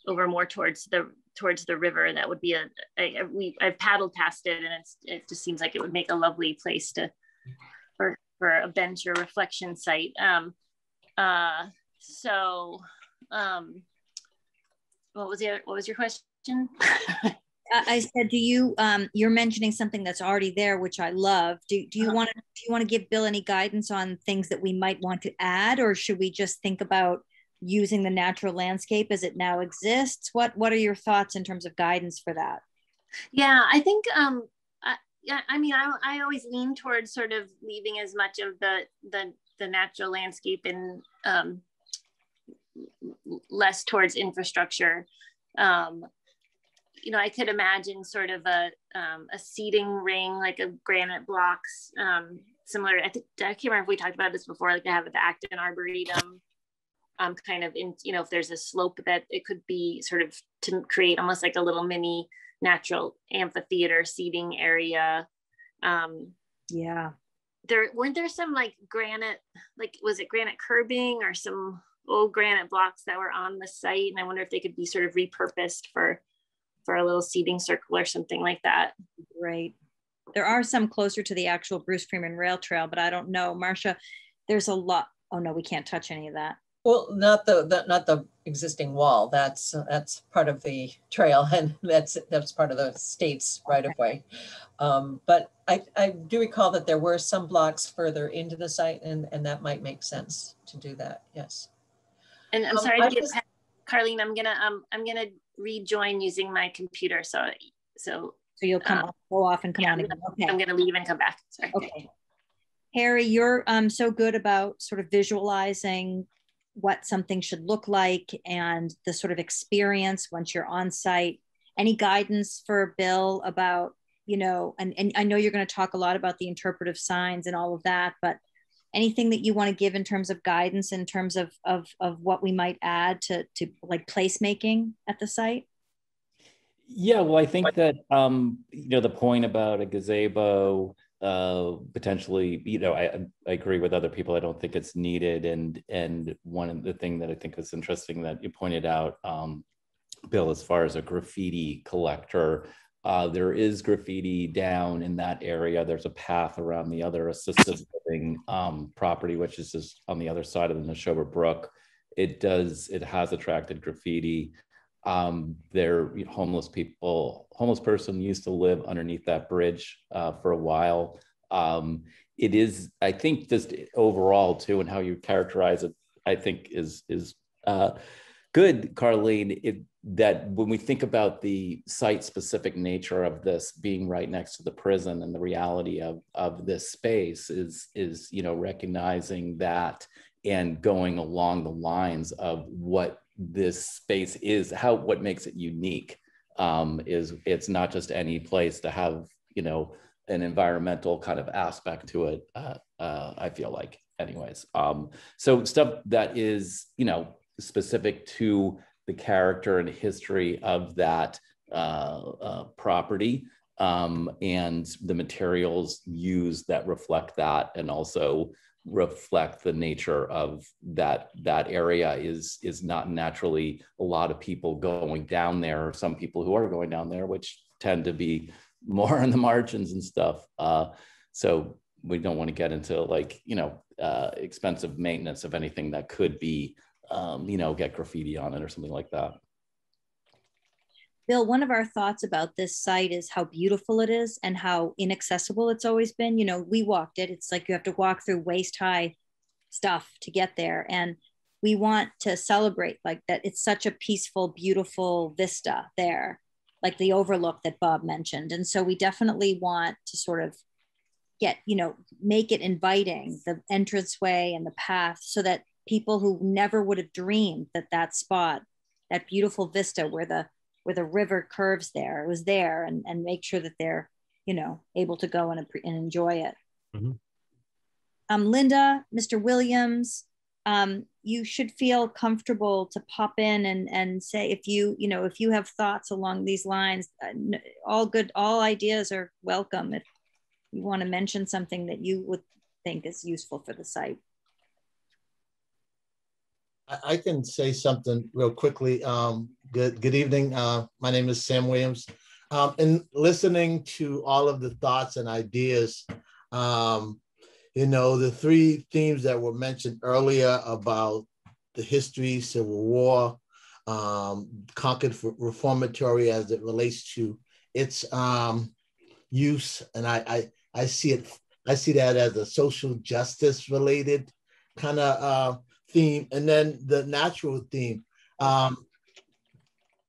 Speaker 11: over more towards the river. That would be I've paddled past it, and it just seems like it would make a lovely place for a bench or reflection site. What was your question?
Speaker 5: I said, do you you're mentioning something that's already there, which I love. Do you want to give Bill any guidance on things that we might want to add, or should we just think about using the natural landscape as it now exists? What are your thoughts in terms of guidance for that?
Speaker 11: Yeah, I think I mean, I always lean towards sort of leaving as much of the natural landscape and less towards infrastructure. You know, I could imagine sort of a seating ring, like a granite blocks, similar. I can't remember if we talked about this before, like they have at the Acton Arboretum, kind of in, you know, if there's a slope that it could be sort of to create almost like a little mini natural amphitheater seating area.
Speaker 5: Yeah.
Speaker 11: Weren't there some like granite, like was it granite curbing or some old granite blocks that were on the site? And I wonder if they could be sort of repurposed for a little seating circle or something like that.
Speaker 5: Right. There are some closer to the actual Bruce Freeman Rail Trail, but I don't know. Marcia, there's a lot Oh no, we can't touch any of that.
Speaker 2: Well, not the existing wall. That's part of the trail, and that's part of the state's right of way. But I do recall that there were some blocks further into the site, and that might make sense to do that. Yes.
Speaker 11: And I'm sorry to get Carlene. I'm gonna rejoin using my computer. So
Speaker 5: you'll go off and come on again. Okay.
Speaker 11: I'm gonna leave and come back. Sorry.
Speaker 5: Okay. Harry, you're so good about sort of visualizing what something should look like and the sort of experience once you're on site. Any guidance for Bill about, you know, and I know you're going to talk a lot about the interpretive signs and all of that, but anything that you want to give in terms of guidance, in terms of what we might add to like placemaking at the site?
Speaker 9: Yeah, well, I think that, you know, the point about a gazebo, potentially, you know, I agree with other people. I don't think it's needed. And one of the thing that I think was interesting that you pointed out, Bill, as far as a graffiti collector, there is graffiti down in that area. There's a path around the other assisted living property, which is just on the other side of the Neshoba Brook. It has attracted graffiti. Homeless person used to live underneath that bridge for a while. It is, I think, just overall too, and how you characterize it, I think is good, Carlene, that when we think about the site-specific nature of this being right next to the prison, and the reality of this space is you know, recognizing that and going along the lines of what this space is, what makes it unique, is it's not just any place to have, you know, an environmental kind of aspect to it, I feel like, anyways. So stuff that is, you know, specific to the character and history of that property, and the materials used that reflect that, and also reflect the nature of that area is not naturally a lot of people going down there, or some people who are going down there, which tend to be more on the margins and stuff. So we don't want to get into, like, you know, expensive maintenance of anything that could be, you know, get graffiti on it or something like that.
Speaker 5: Bill, one of our thoughts about this site is how beautiful it is and how inaccessible it's always been. You know, we walked it. It's like you have to walk through waist-high stuff to get there. And we want to celebrate like that. It's such a peaceful, beautiful vista there, like the overlook that Bob mentioned. And so we definitely want to sort of make it inviting, the entranceway and the path, so that people who never would have dreamed that spot, that beautiful vista where the river curves there, it was there, and make sure that they're, you know, able to go and enjoy it. Mm-hmm. Linda, Mr. Williams, you should feel comfortable to pop in and say, if you have thoughts along these lines, all ideas are welcome. If you want to mention something that you would think is useful for the site.
Speaker 12: I can say something real quickly. Good evening. My name is Sam Williams. In listening to all of the thoughts and ideas, you know, the three themes that were mentioned earlier about the history, Civil War, Concord Reformatory as it relates to its use, and I see that as a social justice related kind of theme, and then the natural theme.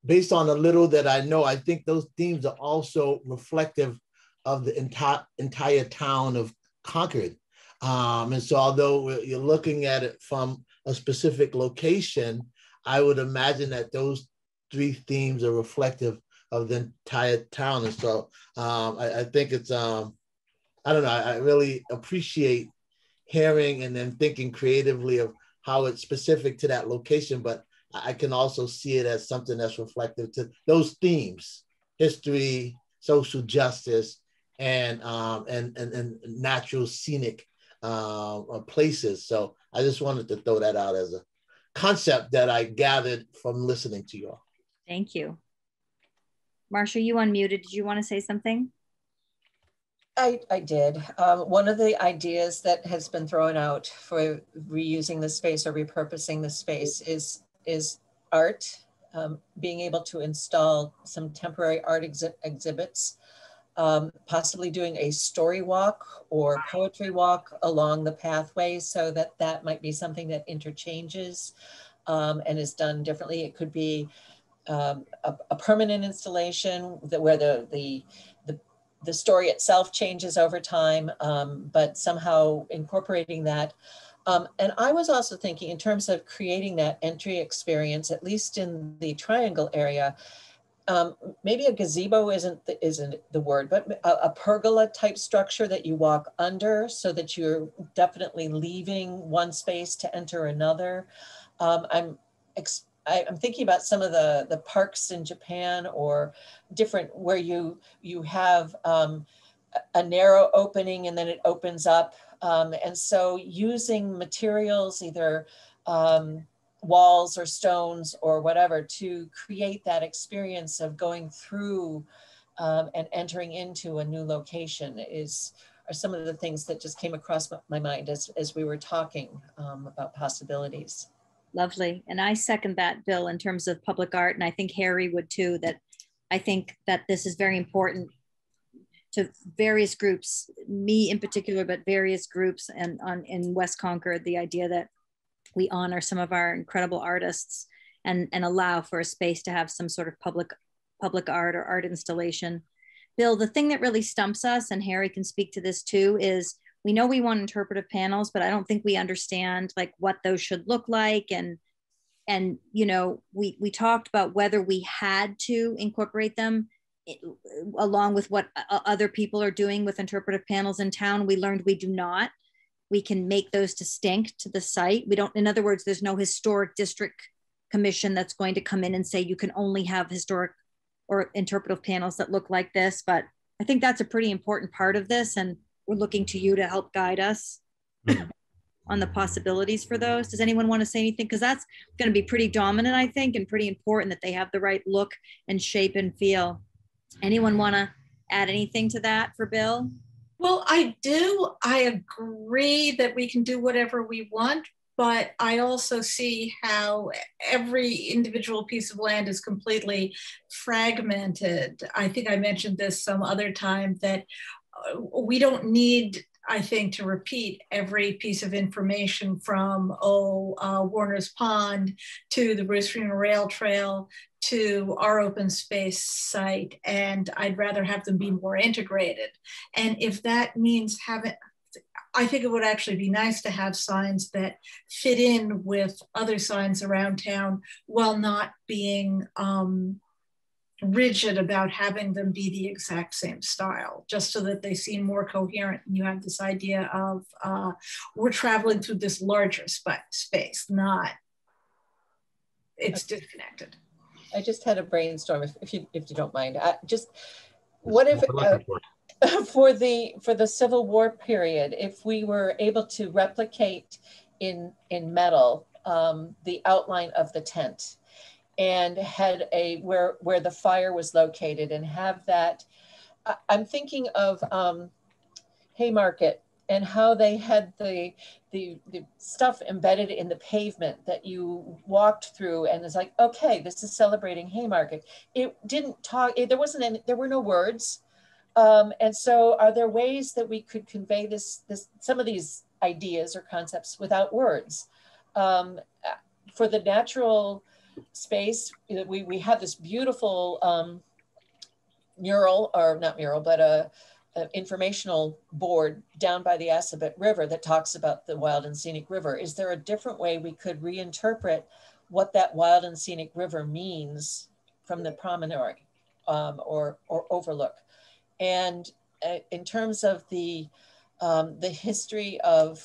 Speaker 12: Based on a little that I know, I think those themes are also reflective of the entire town of Concord. And so although you're looking at it from a specific location, I would imagine that those three themes are reflective of the entire town. And so I think it's, I don't know, I really appreciate hearing and then thinking creatively of how it's specific to that location, but I can also see it as something that's reflective to those themes: history, social justice, and natural scenic places. So I just wanted to throw that out as a concept that I gathered from listening to you all.
Speaker 5: Thank you. Marsha, you unmuted. Did you want to say something?
Speaker 2: I did. One of the ideas that has been thrown out for reusing the space or repurposing the space is art, being able to install some temporary art exhibits, possibly doing a story walk or poetry walk along the pathway, so that might be something that interchanges and is done differently. It could be a permanent installation where the story itself changes over time, but somehow incorporating that. And I was also thinking in terms of creating that entry experience, at least in the Triangle area, maybe a gazebo isn't the word, but a pergola type structure that you walk under so that you're definitely leaving one space to enter another. I'm thinking about some of the parks in Japan or different where you have a narrow opening and then it opens up. And so using materials, either walls or stones or whatever, to create that experience of going through and entering into a new location are some of the things that just came across my mind as we were talking about possibilities.
Speaker 5: Lovely. And I second that, Bill, in terms of public art. And I think Harry would too, that I think that this is very important to various groups, me in particular, but various groups and in West Concord, the idea that we honor some of our incredible artists and allow for a space to have some sort of public art or art installation. Bill, the thing that really stumps us, and Harry can speak to this too, is we know we want interpretive panels, but I don't think we understand like what those should look like. And you know, we talked about whether we had to incorporate them along with what other people are doing with interpretive panels in town. We learned we do not. We can make those distinct to the site. We don't, in other words, there's no historic district commission that's going to come in and say you can only have historic or interpretive panels that look like this. But I think that's a pretty important part of this. And we're looking to you to help guide us on the possibilities for those. Does anyone want to say anything? Because that's going to be pretty dominant, I think, and pretty important that they have the right look and shape and feel. Anyone want to add anything to that for Bill?
Speaker 1: Well, I do. I agree that we can do whatever we want, but I also see how every individual piece of land is completely fragmented. I think I mentioned this some other time that we don't need, I think, to repeat every piece of information from Warner's Pond to the Bruce Arena Rail Trail to our open space site, and I'd rather have them be more integrated. And if that means I think it would actually be nice to have signs that fit in with other signs around town while not being rigid about having them be the exact same style, just so that they seem more coherent. And you have this idea of we're traveling through this larger space, not it's disconnected.
Speaker 2: I just had a brainstorm, if you don't mind. What if for the Civil War period, if we were able to replicate in metal the outline of the tent, and had where the fire was located, and have that. I'm thinking of Haymarket and how they had the stuff embedded in the pavement that you walked through, and it's like, okay, this is celebrating Haymarket. It didn't talk. There were no words, and so are there ways that we could convey some of these ideas or concepts without words? For the natural space, we have this beautiful mural, or not mural, but an informational board down by the Assabet River that talks about the wild and scenic river. Is there a different way we could reinterpret what that wild and scenic river means from the promenade or overlook? And in terms of the history of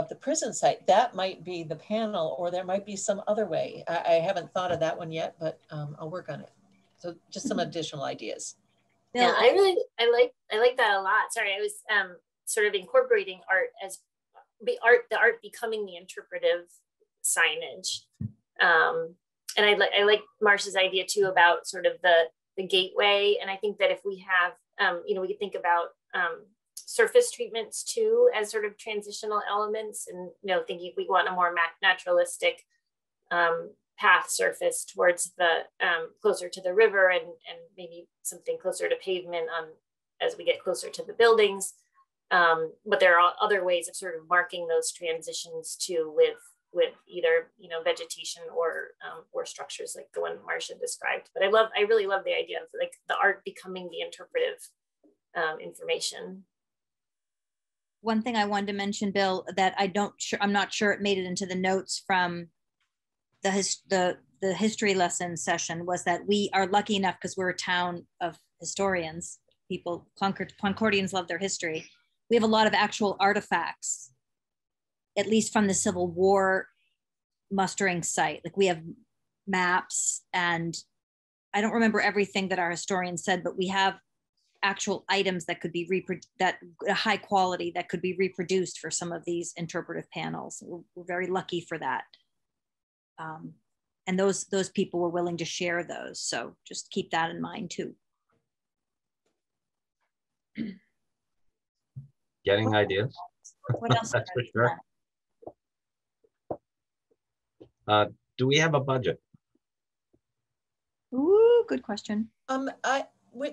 Speaker 2: the prison site, that might be the panel, or there might be some other way. I haven't thought of that one yet, but I'll work on it. So just some additional ideas.
Speaker 11: Yeah, I like that a lot. Sorry, I was sort of incorporating art as the art becoming the interpretive signage. And I like Marcia's idea too about sort of the gateway. And I think that if we have, we could think about surface treatments too, as sort of transitional elements, and thinking we want a more naturalistic path surface towards the closer to the river, and maybe something closer to pavement as we get closer to the buildings. But there are other ways of sort of marking those transitions too, with either vegetation or structures like the one Marcia described. But I really love the idea of like the art becoming the interpretive information.
Speaker 5: One thing I wanted to mention, Bill, that I'm not sure it made it into the notes from the history lesson session, was that we are lucky enough, because we're a town of historians, Concordians love their history. We have a lot of actual artifacts, at least from the Civil War mustering site. Like we have maps, and I don't remember everything that our historians said, but we have actual items that could be high quality, that could be reproduced for some of these interpretive panels. We're very lucky for that. And those people were willing to share those. So just keep that in mind too.
Speaker 7: Getting ideas.
Speaker 5: What else?
Speaker 7: That's for sure. Do we have a budget?
Speaker 5: Ooh, good question.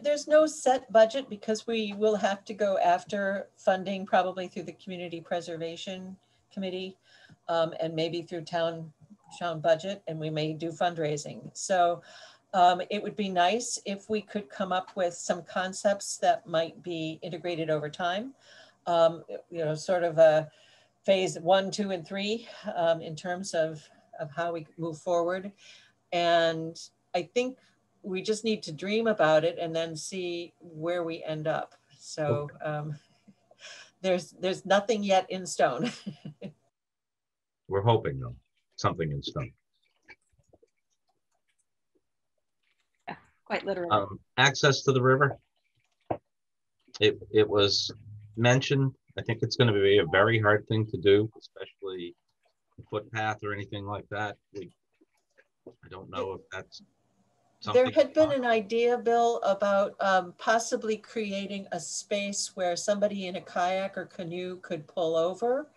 Speaker 2: There's no set budget, because we will have to go after funding probably through the Community Preservation Committee, and maybe through town budget, and we may do fundraising. So it would be nice if we could come up with some concepts that might be integrated over time. Sort of a phase 1, 2, and 3 in terms of how we move forward. And I think we just need to dream about it and then see where we end up. So there's nothing yet in stone.
Speaker 7: We're hoping though, something in stone.
Speaker 5: Yeah, quite literally.
Speaker 7: Access to the river. It was mentioned. I think it's going to be a very hard thing to do, especially a footpath or anything like that. I don't know if that's something.
Speaker 2: There had been an idea, Bill, about possibly creating a space where somebody in a kayak or canoe could pull over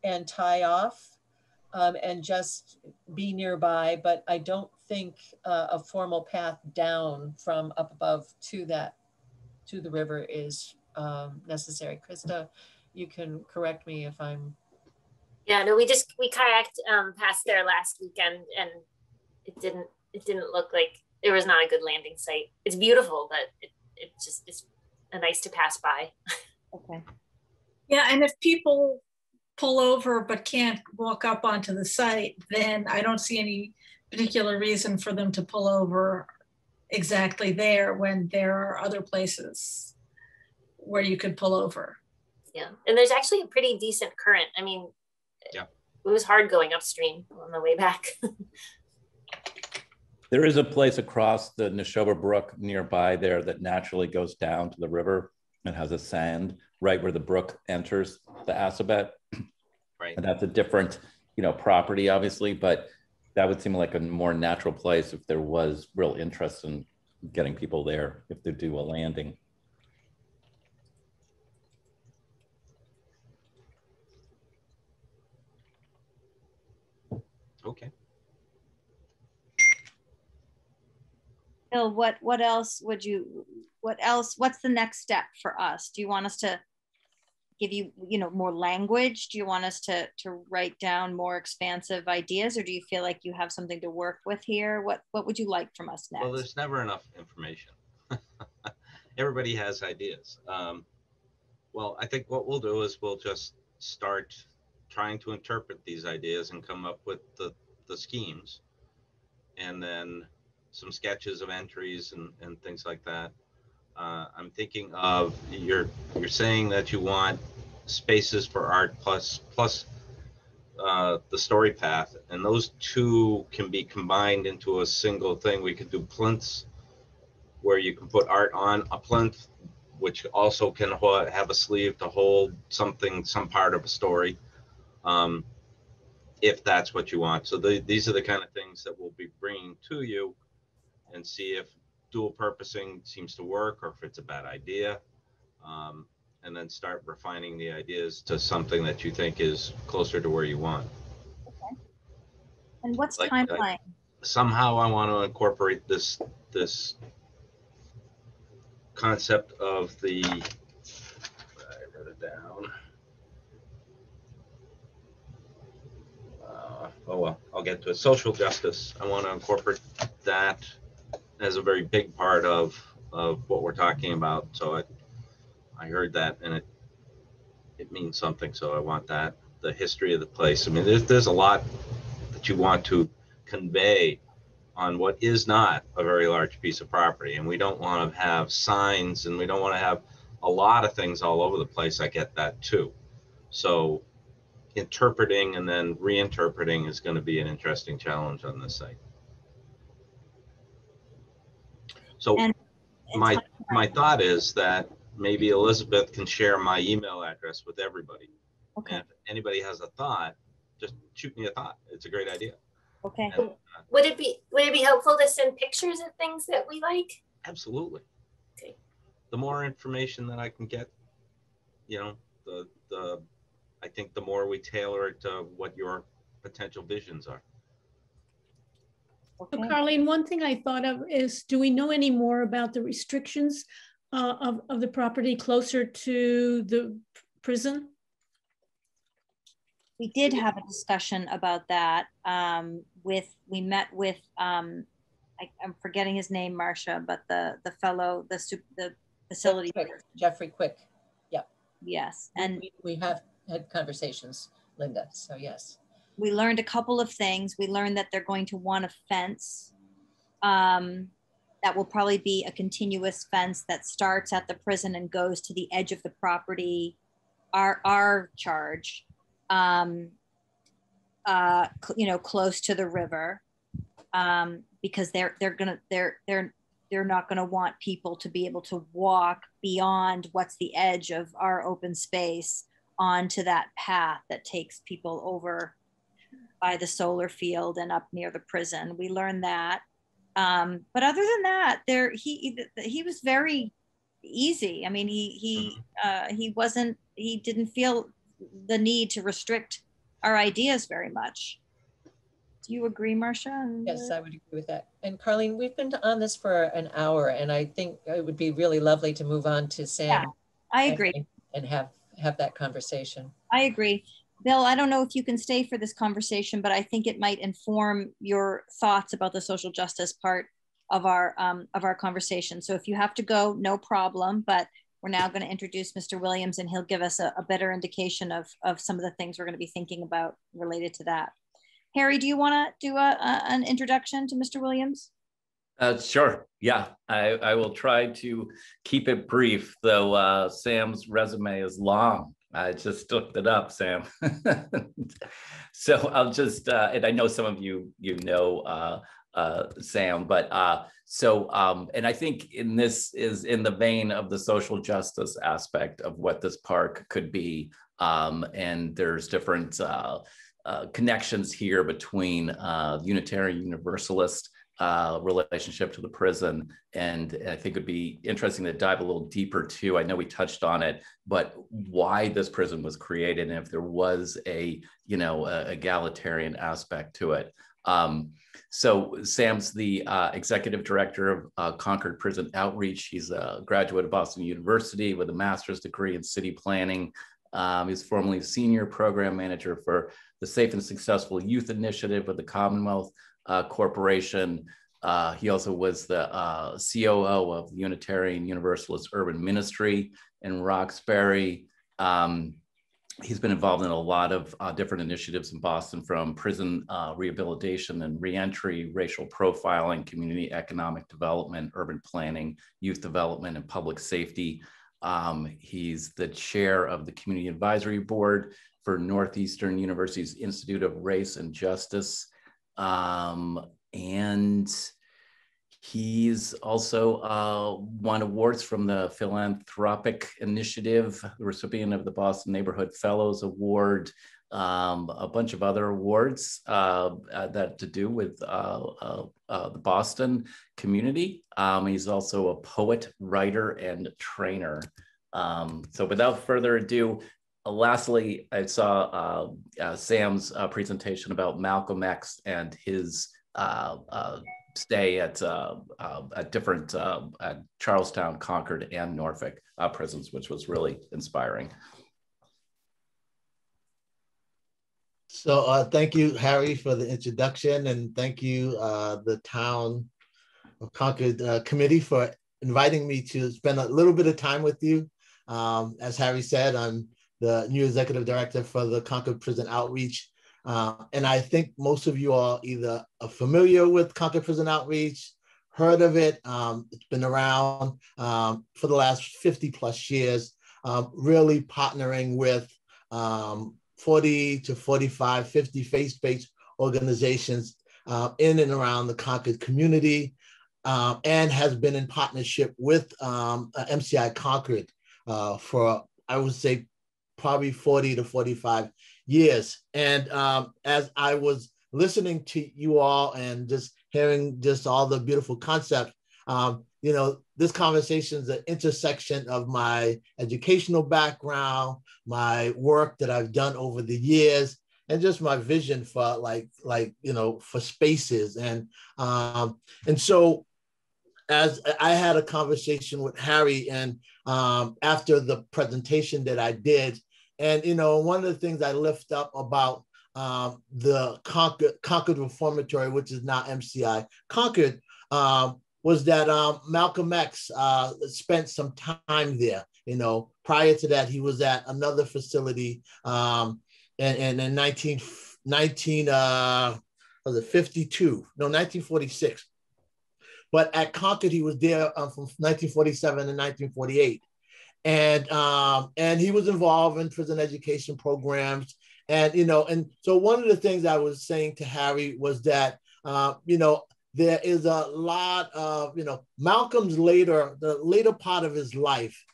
Speaker 2: and tie off and just be nearby. But I don't think a formal path down from up above to the river is necessary. Krista, you can correct me if I'm.
Speaker 11: Yeah, no, we kayaked past there last weekend, and it didn't look like, there was not a good landing site. It's beautiful, but it's nice to pass by.
Speaker 5: Okay.
Speaker 1: Yeah, and if people pull over but can't walk up onto the site, then I don't see any particular reason for them to pull over exactly there when there are other places where you could pull over.
Speaker 11: Yeah, and there's actually a pretty decent current. I mean,
Speaker 7: yeah,
Speaker 11: it was hard going upstream on the way back.
Speaker 9: There is a place across the Neshoba Brook nearby there that naturally goes down to the river and has a sand right where the brook enters the Assabet.
Speaker 7: Right.
Speaker 9: And that's a different, property, obviously, but that would seem like a more natural place if there was real interest in getting people there, if they do a landing.
Speaker 7: Okay.
Speaker 5: Bill, what's the next step for us? Do you want us to give you, more language? Do you want us to write down more expansive ideas, or do you feel like you have something to work with here? What would you like from us next?
Speaker 7: Well, there's never enough information. Everybody has ideas. Well, I think what we'll do is we'll just start trying to interpret these ideas and come up with the schemes, and then some sketches of entries and things like that. I'm thinking of, you're saying that you want spaces for art plus the story path, and those two can be combined into a single thing. We could do plinths where you can put art on a plinth, which also can have a sleeve to hold some part of a story, if that's what you want. So these are the kind of things that we'll be bringing to you, and see if dual purposing seems to work or if it's a bad idea. and then start refining the ideas to something that you think is closer to where you want.
Speaker 5: Okay. And what's
Speaker 7: Like,
Speaker 5: timeline?
Speaker 7: Somehow I want to incorporate this concept of the, I wrote it down. Oh well, I'll get to it. Social justice. I want to incorporate that as a very big part of what we're talking about. So I heard that, and it means something. So I want that. The history of the place. I mean, there's a lot that you want to convey on what is not a very large piece of property, and we don't want to have signs, and we don't want to have a lot of things all over the place. I get that too. So interpreting and then reinterpreting is going to be an interesting challenge on this site. So
Speaker 5: And
Speaker 7: my thought is that maybe Elizabeth can share my email address with everybody.
Speaker 5: Okay.
Speaker 7: And if anybody has a thought, just shoot me a thought. It's a great idea.
Speaker 5: Okay.
Speaker 7: And,
Speaker 13: would it be helpful to send pictures of things that we like?
Speaker 7: absolutely.
Speaker 13: Okay.
Speaker 7: The more information that I can get, you know, the I think the more we tailor it to what your potential visions are.
Speaker 4: So Carlene, one thing I thought of is, do we know any more about the restrictions of the property closer to the prison?
Speaker 5: We did have a discussion about that. We met with, I'm forgetting his name, Marcia, but the fellow, the facility.
Speaker 2: Jeffrey Quick. Yep.
Speaker 5: Yes. And
Speaker 2: we have had conversations, Linda, so yes.
Speaker 5: We learned a couple of things. We learned that they're going to want a fence that will probably be a continuous fence that starts at the prison and goes to the edge of the property, our charge, you know, close to the river, because they're not gonna want people to be able to walk beyond what's the edge of our open space onto that path that takes people over by the solar field and up near the prison. We learned that. But other than that, he was very easy. I mean, he didn't feel the need to restrict our ideas very much. Do you agree, Marcia?
Speaker 2: Yes, I would agree with that. And Carlene, we've been on this for an hour, and I think it would be really lovely to move on to Sam.
Speaker 5: Yeah, I agree.
Speaker 2: And have that conversation.
Speaker 5: I agree. Bill, I don't know if you can stay for this conversation, but I think it might inform your thoughts about the social justice part of our conversation. So if you have to go, no problem, but we're now going to introduce Mr. Williams, and he'll give us a better indication of some of the things we're going to be thinking about related to that. Harry, do you want to do an introduction to Mr. Williams?
Speaker 9: Sure. Yeah, I will try to keep it brief, though Sam's resume is long. I just looked it up, Sam. So I'll just, and I know some of you know Sam, but and I think this is in the vein of the social justice aspect of what this park could be. And there's different connections here between Unitarian Universalist relationship to the prison, and I think it'd be interesting to dive a little deeper too. I know we touched on it, but why this prison was created, and if there was a egalitarian aspect to it. So Sam's the executive director of Concord Prison Outreach. He's a graduate of Boston University with a master's degree in city planning. He's formerly senior program manager for the Safe and Successful Youth Initiative with the Commonwealth Corporation. He also was the COO of the Unitarian Universalist Urban Ministry in Roxbury. He's been involved in a lot of different initiatives in Boston, from prison rehabilitation and reentry, racial profiling, community economic development, urban planning, youth development, and public safety. He's the chair of the Community Advisory Board for Northeastern University's Institute of Race and Justice. And he's also won awards from the Philanthropic Initiative, the recipient of the Boston Neighborhood Fellows Award, a bunch of other awards that to do with the Boston community. He's also a poet, writer, and trainer. So without further ado, lastly, I saw Sam's presentation about Malcolm X and his stay at different at Charlestown, Concord, and Norfolk prisons, which was really inspiring.
Speaker 12: So thank you, Harry, for the introduction, and thank you, the Town of Concord Committee, for inviting me to spend a little bit of time with you. As Harry said, I'm the new executive director for the Concord Prison Outreach. And I think most of you all either are familiar with Concord Prison Outreach, heard of it. It's been around for the last 50 plus years, really partnering with 40 to 45, 50 faith-based organizations in and around the Concord community, and has been in partnership with MCI Concord for, I would say, probably 40 to 45 years. And as I was listening to you all and just hearing just all the beautiful concepts, you know, this conversation is an intersection of my educational background, my work that I've done over the years, and just my vision for you know, for spaces. And so as I had a conversation with Harry, and after the presentation that I did, and you know, one of the things I lift up about the Concord Reformatory, which is now MCI Concord, was that Malcolm X spent some time there. You know, prior to that, he was at another facility, and in 1946. But at Concord, he was there from 1947 to 1948. And he was involved in prison education programs. And, you know, and so one of the things I was saying to Harry was that, you know, there is a lot of, you know, Malcolm's the later part of his life,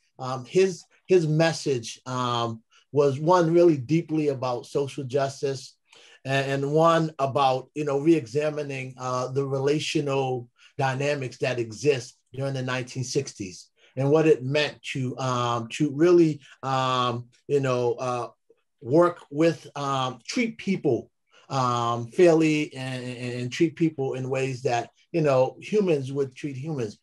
Speaker 12: his message was one really deeply about social justice, and one about, you know, re-examining the relational dynamics that exist during the 1960s and what it meant to really, you know, work with, treat people fairly, and treat people in ways that, you know, humans would treat humans.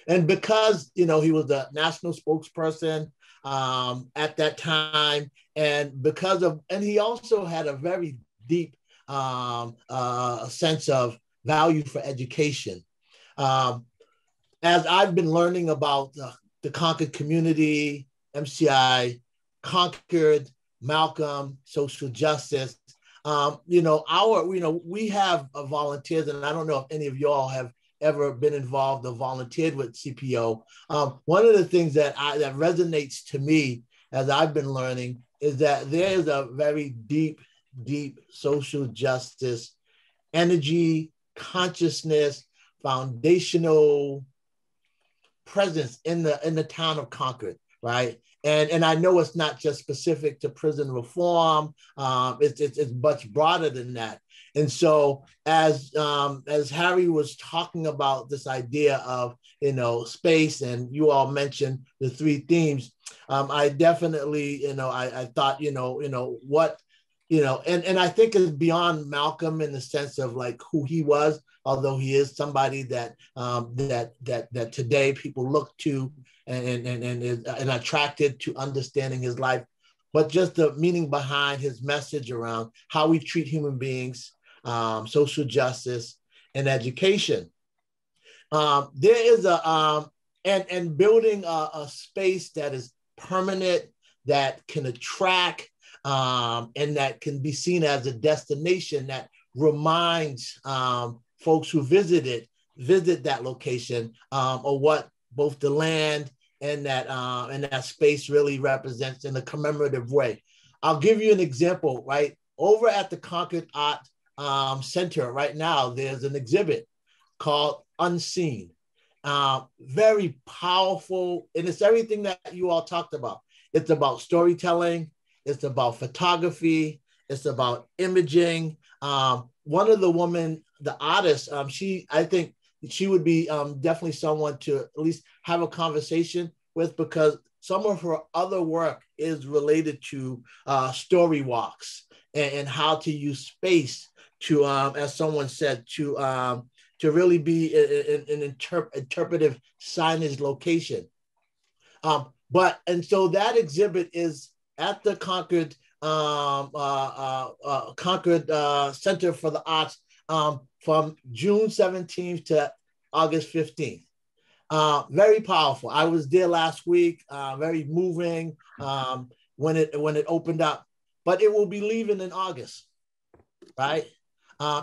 Speaker 12: And because, you know, he was the national spokesperson at that time, and because of, and he also had a very deep sense of value for education. As I've been learning about the Concord community, MCI Concord, Malcolm, social justice, you know, we have volunteers, and I don't know if any of y'all have ever been involved or volunteered with CPO. One of the things that resonates to me as I've been learning is that there is a very deep social justice energy, consciousness, foundational presence in the town of Concord, right? And I know it's not just specific to prison reform. It's much broader than that. And so as Harry was talking about this idea of, you know, space, and you all mentioned the three themes, I definitely, you know, I thought, you know what, you know, and I think it's beyond Malcolm in the sense of like who he was, although he is somebody that that today people look to and attracted to understanding his life, but just the meaning behind his message around how we treat human beings, social justice, and education. There is and building a space that is permanent, that can attract, and that can be seen as a destination that reminds folks who visit that location of what both the land and that space really represents in a commemorative way. I'll give you an example, right? Over at the Concord Art Center right now, there's an exhibit called Unseen. Very powerful, and it's everything that you all talked about. It's about storytelling, it's about photography, it's about imaging. One of the women, the artist, I think she would be definitely someone to at least have a conversation with, because some of her other work is related to story walks and how to use space to, as someone said, to really be an interpretive signage location. And so that exhibit is at the Concord Center for the Arts from June 17th to August 15th. Very powerful. I was there last week, very moving when it opened up, but it will be leaving in August, right?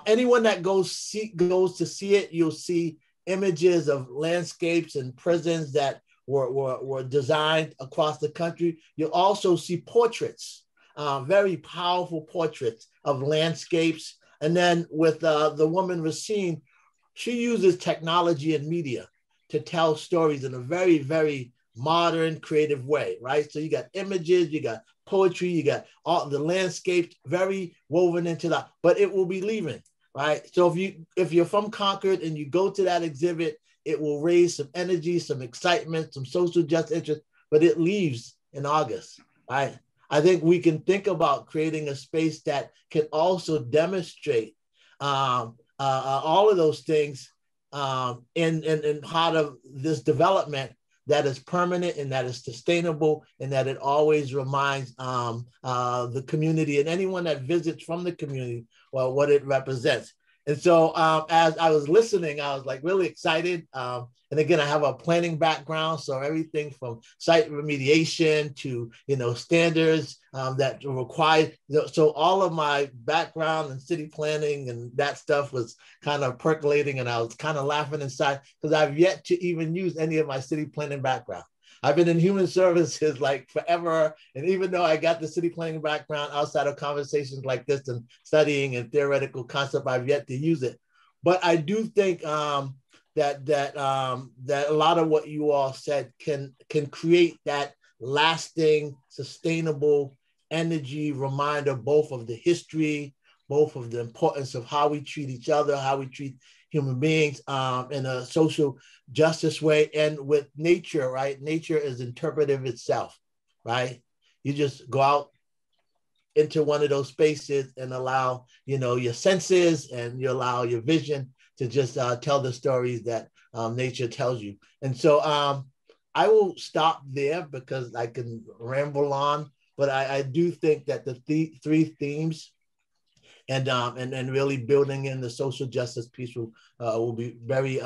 Speaker 12: Anyone that goes to see it, you'll see images of landscapes and prisons that were designed across the country. You'll also see portraits, very powerful portraits of landscapes. And then with the woman Racine, she uses technology and media to tell stories in a very, very modern, creative way, right? So you got images, you got poetry, you got all the landscapes, very woven into that, but it will be leaving, right? So if you're from Concord and you go to that exhibit, it will raise some energy, some excitement, some social justice interest, but it leaves in August, right? I think we can think about creating a space that can also demonstrate all of those things in part of this development that is permanent and that is sustainable and that it always reminds the community and anyone that visits from the community, well, what it represents. And so as I was listening, I was like really excited. And again, I have a planning background, so everything from site remediation to standards that are required. So all of my background in city planning and that stuff was kind of percolating, and I was kind of laughing inside because I've yet to even use any of my city planning background. I've been in human services like forever. And even though I got the city planning background outside of conversations like this and studying and theoretical concept, I've yet to use it. But I do think that a lot of what you all said can create that lasting, sustainable energy reminder, both of the history, both of the importance of how we treat each other, how we treat human beings in a social justice way, and with nature, right? Nature is interpretive itself, right? You just go out into one of those spaces and allow, your senses and you allow your vision to just tell the stories that nature tells you. And so I will stop there because I can ramble on, but I do think that the three themes and really building in the social justice piece will be very,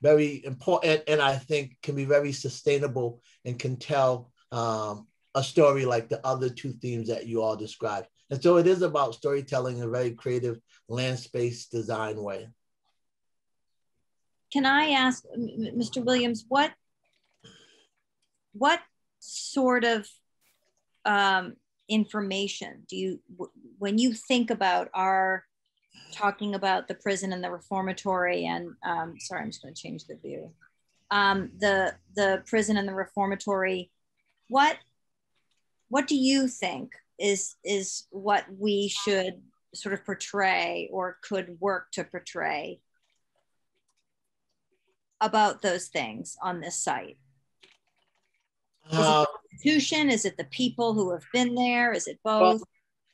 Speaker 12: very important, and I think can be very sustainable and can tell a story like the other two themes that you all described. And so it is about storytelling in a very creative land space design way.
Speaker 5: Can I ask, Mr. Williams, what sort of information do you, when you think about talking about the prison and the reformatory and, sorry, I'm just going to change the view. The prison and the reformatory, what do you think is what we should sort of portray or could work to portray about those things on this site? Is it the institution? Is it the people who have been there? Is it both?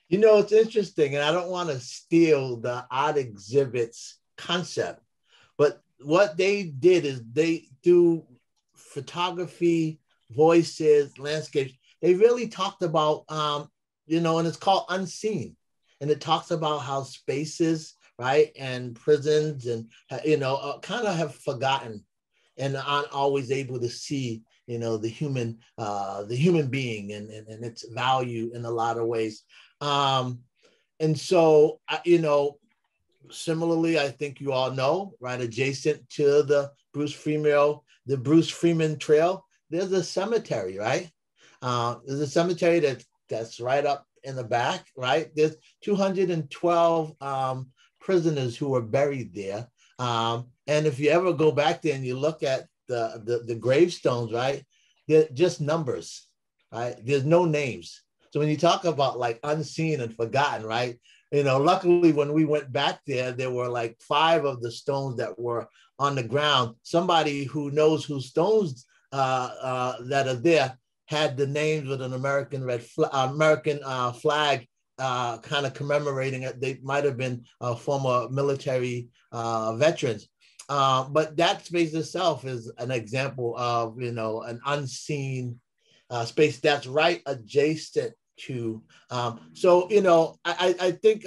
Speaker 12: Well, it's interesting, and I don't want to steal the art exhibits concept, but what they did is they do photography, voices, landscapes. They really talked about, and it's called Unseen. And it talks about how spaces, right, and prisons and, kind of have forgotten and aren't always able to see, the human being and its value in a lot of ways. And so, similarly, I think you all know, right, adjacent to the Bruce Freeman Trail, there's a cemetery, right? There's a cemetery that's right up in the back, right? There's 212 prisoners who were buried there. And if you ever go back there and you look at the gravestones, right, they're just numbers, right? There's no names. So when you talk about like unseen and forgotten, right? Luckily when we went back there were like 5 of the stones that were on the ground. Somebody who knows whose stones that are there had the names with an American American flag kind of commemorating it. They might have been former military veterans. But that space itself is an example of, you know, an unseen space that's right adjacent to. So, you know, I think,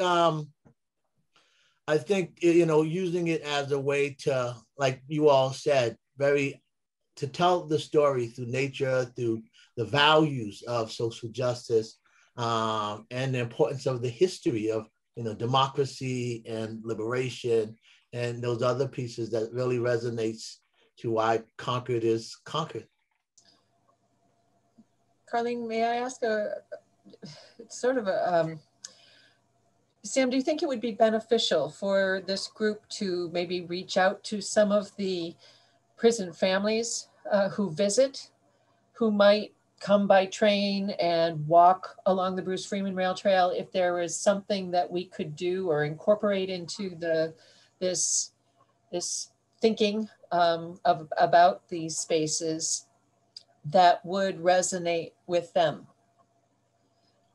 Speaker 12: you know, using it as a way to, like you all said, to tell the story through nature, through the values of social justice, and the importance of the history of, you know, democracy and liberation, and those other pieces that really resonates to why Concord is Concord.
Speaker 2: Carlene, may I ask sort of a, Sam, do you think it would be beneficial for this group to maybe reach out to some of the prison families who visit, who might come by train and walk along the Bruce Freeman Rail Trail, if there was something that we could do or incorporate into this thinking about these spaces that would resonate with them?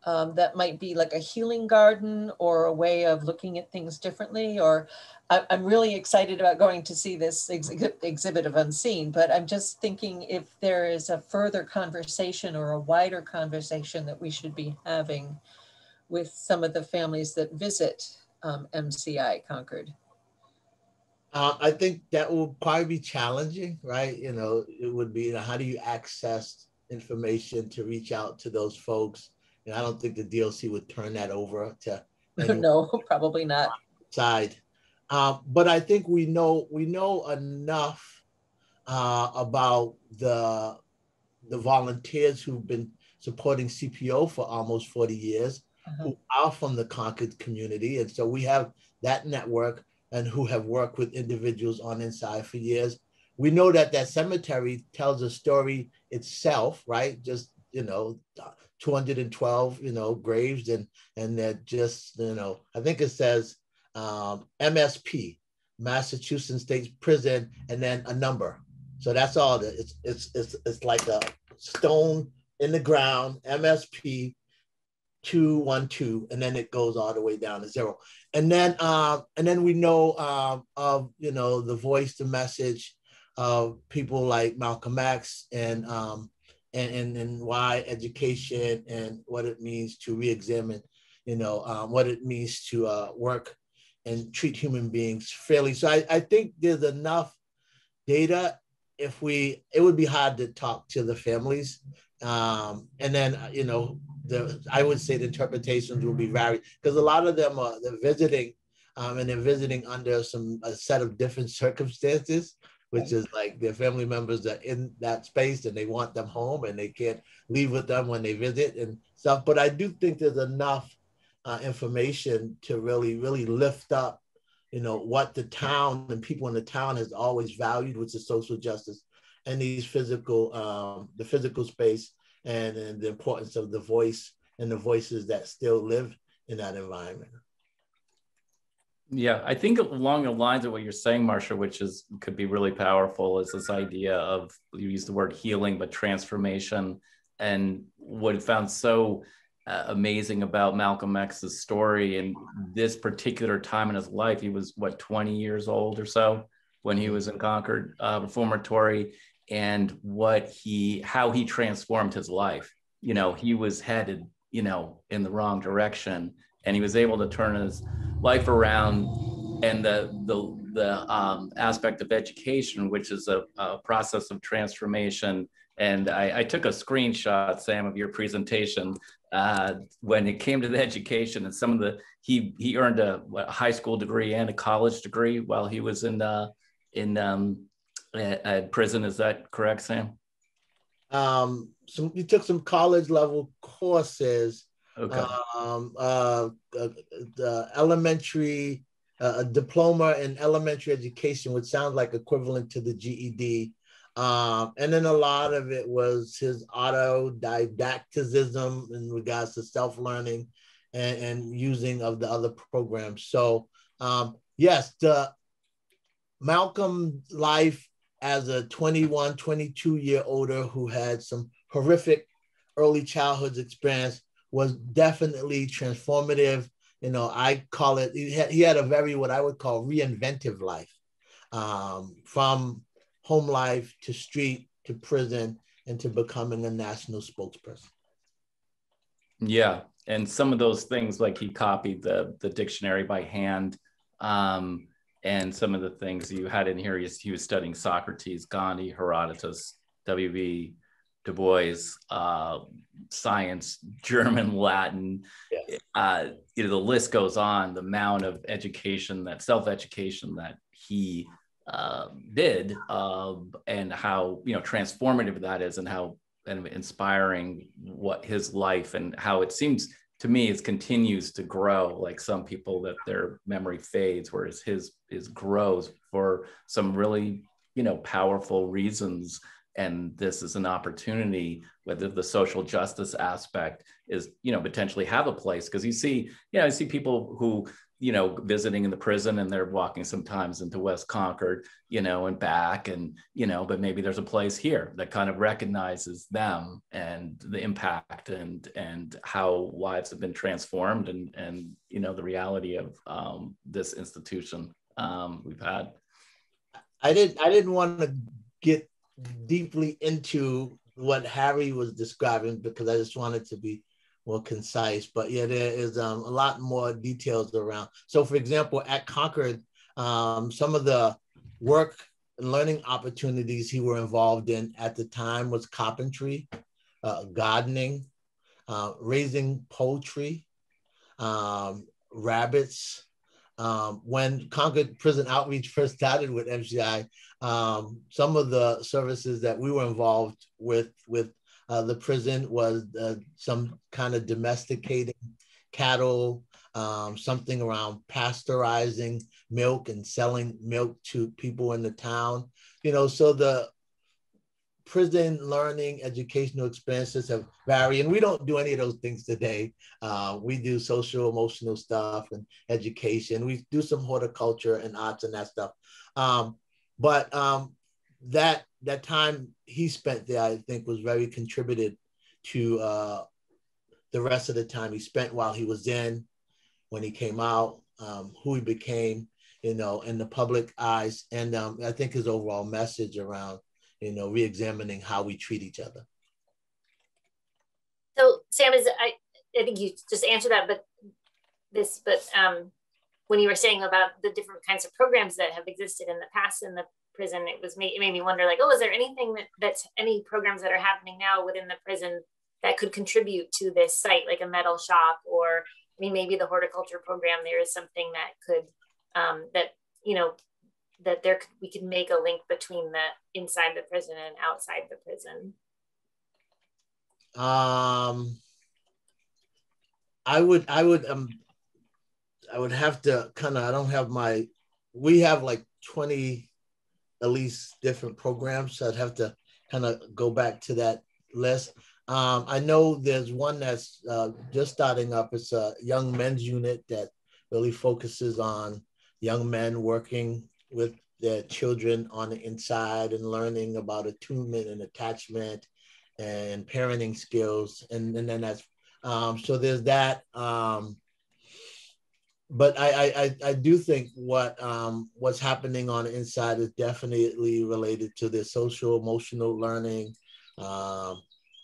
Speaker 2: That might be like a healing garden or a way of looking at things differently. Or I'm really excited about going to see this exhibit of Unseen, but I'm just thinking if there is a further conversation or a wider conversation that we should be having with some of the families that visit MCI Concord.
Speaker 12: I think that will probably be challenging, right? You know, it would be, you know, how do you access information to reach out to those folks? And I don't think the DLC would turn that over to anyone.
Speaker 2: No, probably not.
Speaker 12: Side. But I think we know enough about the volunteers who've been supporting CPO for almost 40 years, who are from the Concord community. And so we have that network, and who have worked with individuals on Inside for years. We know that that cemetery tells a story itself, right? Just, you know, 212, you know, graves, and that just, you know, I think it says MSP, Massachusetts State Prison, and then a number. So that's all. It's like a stone in the ground, MSP 212, and then it goes all the way down to 0. And then we know of, you know, the voice, the message of people like Malcolm X, and why education and what it means to re-examine, you know, what it means to work and treat human beings fairly. So I think there's enough data. It would be hard to talk to the families. And then, you know, I would say the interpretations will be varied, because a lot of them they're visiting, and they're visiting under a set of different circumstances, which is like their family members are in that space and they want them home and they can't leave with them when they visit and stuff. But I do think there's enough information to really, really lift up, you know, what the town and people in the town has always valued, which is social justice and these physical, the physical space, and the importance of the voice and the voices that still live in that environment.
Speaker 9: Yeah, I think along the lines of what you're saying, Marcia, which could be really powerful, is this idea of, you use the word healing, but transformation. And what I found so amazing about Malcolm X's story in this particular time in his life, he was, what, 20 years old or so when he was in Concord Reformatory, and how he transformed his life. You know, he was headed, you know, in the wrong direction, and he was able to turn his life around. And the aspect of education, which is a process of transformation. And I took a screenshot, Sam, of your presentation when it came to the education, and some of he earned a high school degree and a college degree while he was at prison. Is that correct, Sam?
Speaker 12: So we took some college level courses.
Speaker 9: Okay.
Speaker 12: The elementary, a diploma in elementary education, which sounds like equivalent to the GED. And then a lot of it was his autodidacticism in regards to self-learning and using of the other programs. So yes, the Malcolm's life as a 21, 22-year-older who had some horrific early childhood experience was definitely transformative. You know, I call it, he had a very, what I would call reinventive life, from home life to street to prison and to becoming a national spokesperson.
Speaker 9: Yeah, and some of those things, like he copied the dictionary by hand, and some of the things you had in here, he was studying Socrates, Gandhi, Herodotus, W.B. Du Bois, science, German, Latin. Yeah. You know, the list goes on. The amount of education, that self-education that he did, and how, you know, transformative that is, and how and inspiring what his life, and how it seems to me it continues to grow. Like some people, that their memory fades, whereas his grows for some really, you know, powerful reasons. And this is an opportunity, whether the social justice aspect is, you know, potentially have a place, because you see, you know, I see people who, you know, visiting in the prison, and they're walking sometimes into West Concord, you know, and back, and, you know, but maybe there's a place here that kind of recognizes them and the impact and how lives have been transformed, and you know, the reality of this institution we've had.
Speaker 12: I didn't want to get deeply into what Harry was describing, because I just wanted to be more concise. But yeah, there is a lot more details around. So for example, at Concord, some of the work and learning opportunities he were involved in at the time was carpentry, gardening, raising poultry, rabbits. When Concord Prison Outreach first started with MCI, some of the services that we were involved with the prison was some kind of domesticating cattle, something around pasteurizing milk and selling milk to people in the town. You know, so the prison learning educational experiences have varied, and we don't do any of those things today. We do social emotional stuff and education. We do some horticulture and arts and that stuff. But that time he spent there, I think, was very contributed to the rest of the time he spent while he was in, when he came out, who he became, you know, in the public eyes. And I think his overall message around, you know, re-examining how we treat each other.
Speaker 13: So Sam, I think you just answered that, but when you were saying about the different kinds of programs that have existed in the past in the prison, it made me wonder, like, oh, is there anything that's any programs that are happening now within the prison that could contribute to this site, like a metal shop, or I mean, maybe the horticulture program, there is something that could, we could make a link between the inside the prison and outside the prison.
Speaker 12: I would have to kind of, I don't have we have like 20 at least different programs. So I'd have to kind of go back to that list. I know there's one that's just starting up. It's a young men's unit that really focuses on young men working with their children on the inside and learning about attunement and attachment and parenting skills. And then that's, so there's that. But I do think what's happening on the inside is definitely related to the social emotional learning,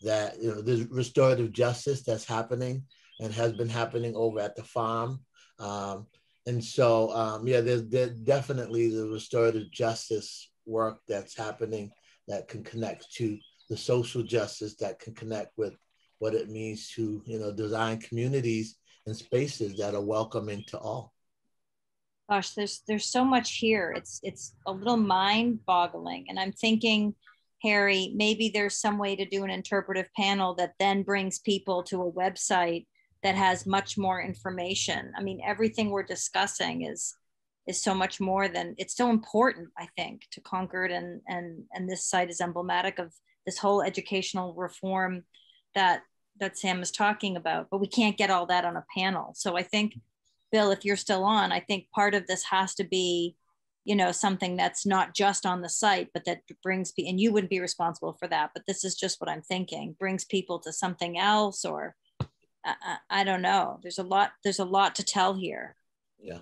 Speaker 12: that, you know, there's restorative justice that's happening and has been happening over at the farm. And so, yeah, there's definitely the restorative justice work that's happening that can connect to the social justice, that can connect with what it means to, you know, design communities and spaces that are welcoming to all.
Speaker 5: Gosh, there's so much here. It's a little mind-boggling. And I'm thinking, Harry, maybe there's some way to do an interpretive panel that then brings people to a website that has much more information. I mean, everything we're discussing is so much more than, it's so important, I think, to Concord, and this site is emblematic of this whole educational reform that Sam is talking about, but we can't get all that on a panel. So I think, Bill, if you're still on, I think part of this has to be you know, something that's not just on the site, but that brings, and you wouldn't be responsible for that, but this is just what I'm thinking, brings people to something else, or I don't know. There's a lot to tell here.
Speaker 12: Yeah.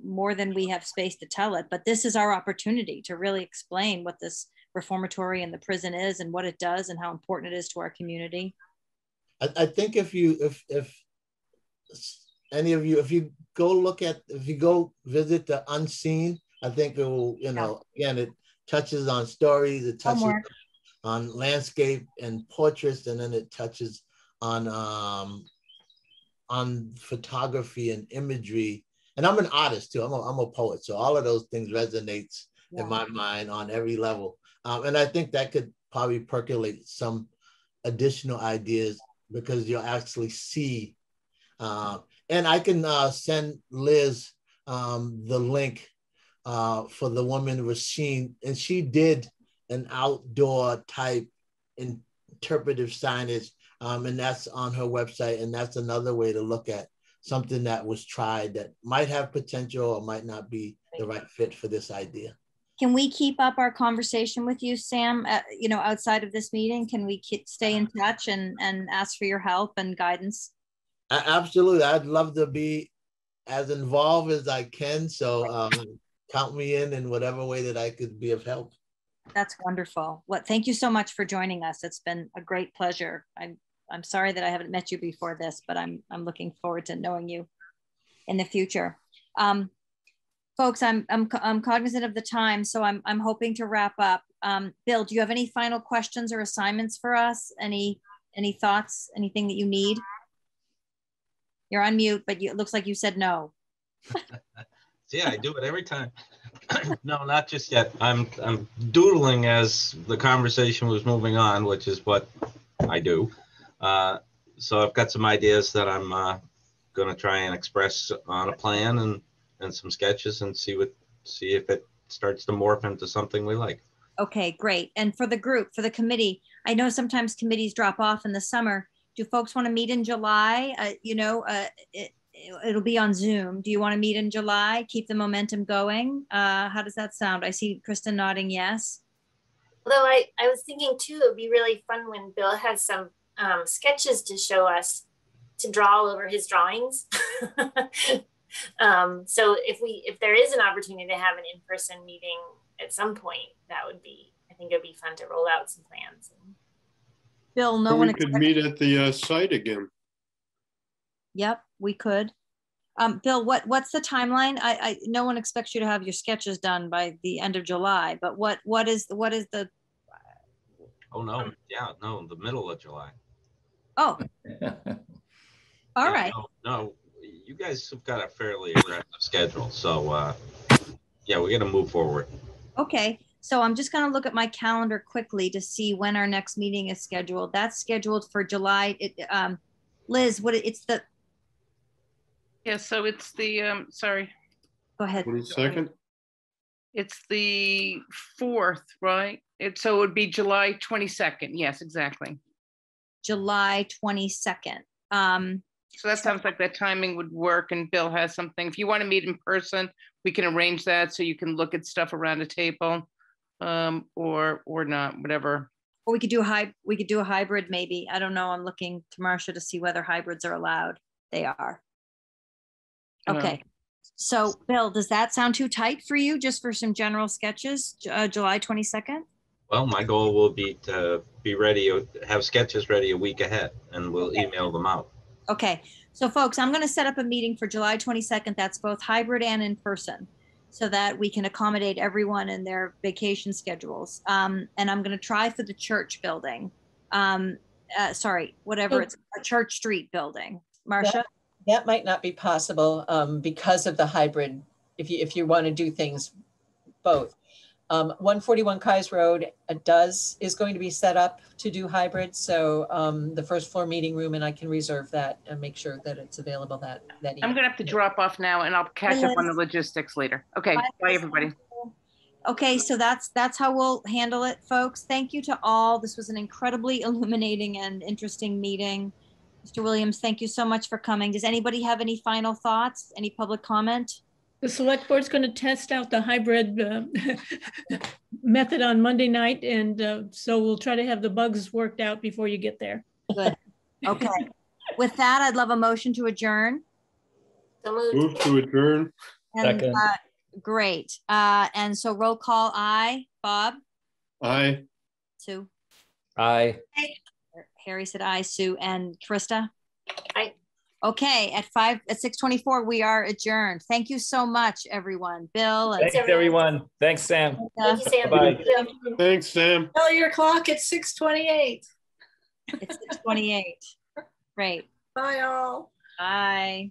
Speaker 5: More than we have space to tell it, but this is our opportunity to really explain what this reformatory and the prison is and what it does and how important it is to our community.
Speaker 12: I think if any of you, if you go visit the Unseen, I think it will, you know, again, it touches on stories, it touches on landscape and portraits, and then it touches on photography and imagery. And I'm an artist too. I'm a poet, so all of those things resonates in my mind on every level. And I think that could probably percolate some additional ideas because you'll actually see. And I can send Liz the link for the woman Rasheen, and she did an outdoor type interpretive signage, and that's on her website. And that's another way to look at something that was tried that might have potential or might not be the right fit for this idea.
Speaker 5: Can we keep up our conversation with you, Sam? You know, outside of this meeting, can we stay in touch and ask for your help and guidance?
Speaker 12: Absolutely. I'd love to be as involved as I can. So count me in whatever way that I could be of help.
Speaker 5: That's wonderful. Well, thank you so much for joining us. It's been a great pleasure. I'm sorry that I haven't met you before this, but I'm looking forward to knowing you in the future. Folks, I'm cognizant of the time, so I'm hoping to wrap up. Bill, do you have any final questions or assignments for us? Any thoughts? Anything that you need? You're on mute, but it looks like you said no.
Speaker 7: Yeah, I do it every time. No, not just yet. I'm doodling as the conversation was moving on, which is what I do. So I've got some ideas that I'm going to try and express on a plan and some sketches and see if it starts to morph into something we like.
Speaker 5: Okay, great. And for the group, for the committee, I know sometimes committees drop off in the summer. Do folks want to meet in July? It'll be on Zoom. Do you want to meet in July? Keep the momentum going. How does that sound? I see Kristen nodding yes.
Speaker 13: Although I was thinking too, it would be really fun when Bill has some sketches to show us to draw all over his drawings. So if there is an opportunity to have an in-person meeting at some point, I think it'd be fun to roll out some plans.
Speaker 5: Bill,
Speaker 10: we could meet at the site again.
Speaker 5: Yep, we could. Bill, what's the timeline? No one expects you to have your sketches done by the end of July, but what is the?
Speaker 7: Oh no, yeah, no, the middle of July.
Speaker 5: Oh, all right.
Speaker 7: No, you guys have got a fairly aggressive schedule, so yeah, we're gonna move forward.
Speaker 5: Okay, so I'm just gonna look at my calendar quickly to see when our next meeting is scheduled. That's scheduled for July. Liz,
Speaker 3: Yeah, so it's the, sorry.
Speaker 5: Go ahead.
Speaker 10: 22nd?
Speaker 3: It's the 4th, right? So it would be July 22nd. Yes, exactly.
Speaker 5: July 22nd.
Speaker 3: So that sounds like that timing would work, and Bill has something. If you want to meet in person, we can arrange that so you can look at stuff around a table, or not, whatever.
Speaker 5: Or we could do a hybrid maybe. I don't know. I'm looking to Marcia to see whether hybrids are allowed. They are. Okay. So Bill, does that sound too tight for you just for some general sketches, July 22nd?
Speaker 7: Well, my goal will be to be ready, have sketches ready a week ahead, and we'll email them out.
Speaker 5: Okay. So folks, I'm going to set up a meeting for July 22nd. That's both hybrid and in person so that we can accommodate everyone in their vacation schedules. And I'm going to try for the church building. It's a Church Street building. Marcia?
Speaker 2: That might not be possible because of the hybrid, if you want to do things both. 141 Kais Road is going to be set up to do hybrid. So the first floor meeting room, and I can reserve that and make sure that it's available that evening.
Speaker 3: I'm gonna have to drop off now, and I'll catch up on the logistics later. Okay, bye everybody.
Speaker 5: Okay, so that's how we'll handle it, folks. Thank you to all. This was an incredibly illuminating and interesting meeting. Mr. Williams, thank you so much for coming. Does anybody have any final thoughts? Any public comment?
Speaker 4: The select board's going to test out the hybrid method on Monday night. And so we'll try to have the bugs worked out before you get there.
Speaker 5: Good. Okay. With that, I'd love a motion to adjourn.
Speaker 10: Move to adjourn.
Speaker 5: And great. And so roll call, aye. Bob?
Speaker 10: Aye.
Speaker 5: Sue?
Speaker 9: Aye.
Speaker 5: Harry said aye. Sue and Krista?
Speaker 13: Aye.
Speaker 5: Okay, at 6:24, we are adjourned. Thank you so much, everyone. Bill. And
Speaker 9: Thanks, everyone. Thanks, Sam.
Speaker 13: Thank you, Sam.
Speaker 9: Bye.
Speaker 10: Thanks, Sam.
Speaker 1: Tell your clock at 6:28.
Speaker 5: It's 6:28. Great.
Speaker 1: Bye, all.
Speaker 5: Bye.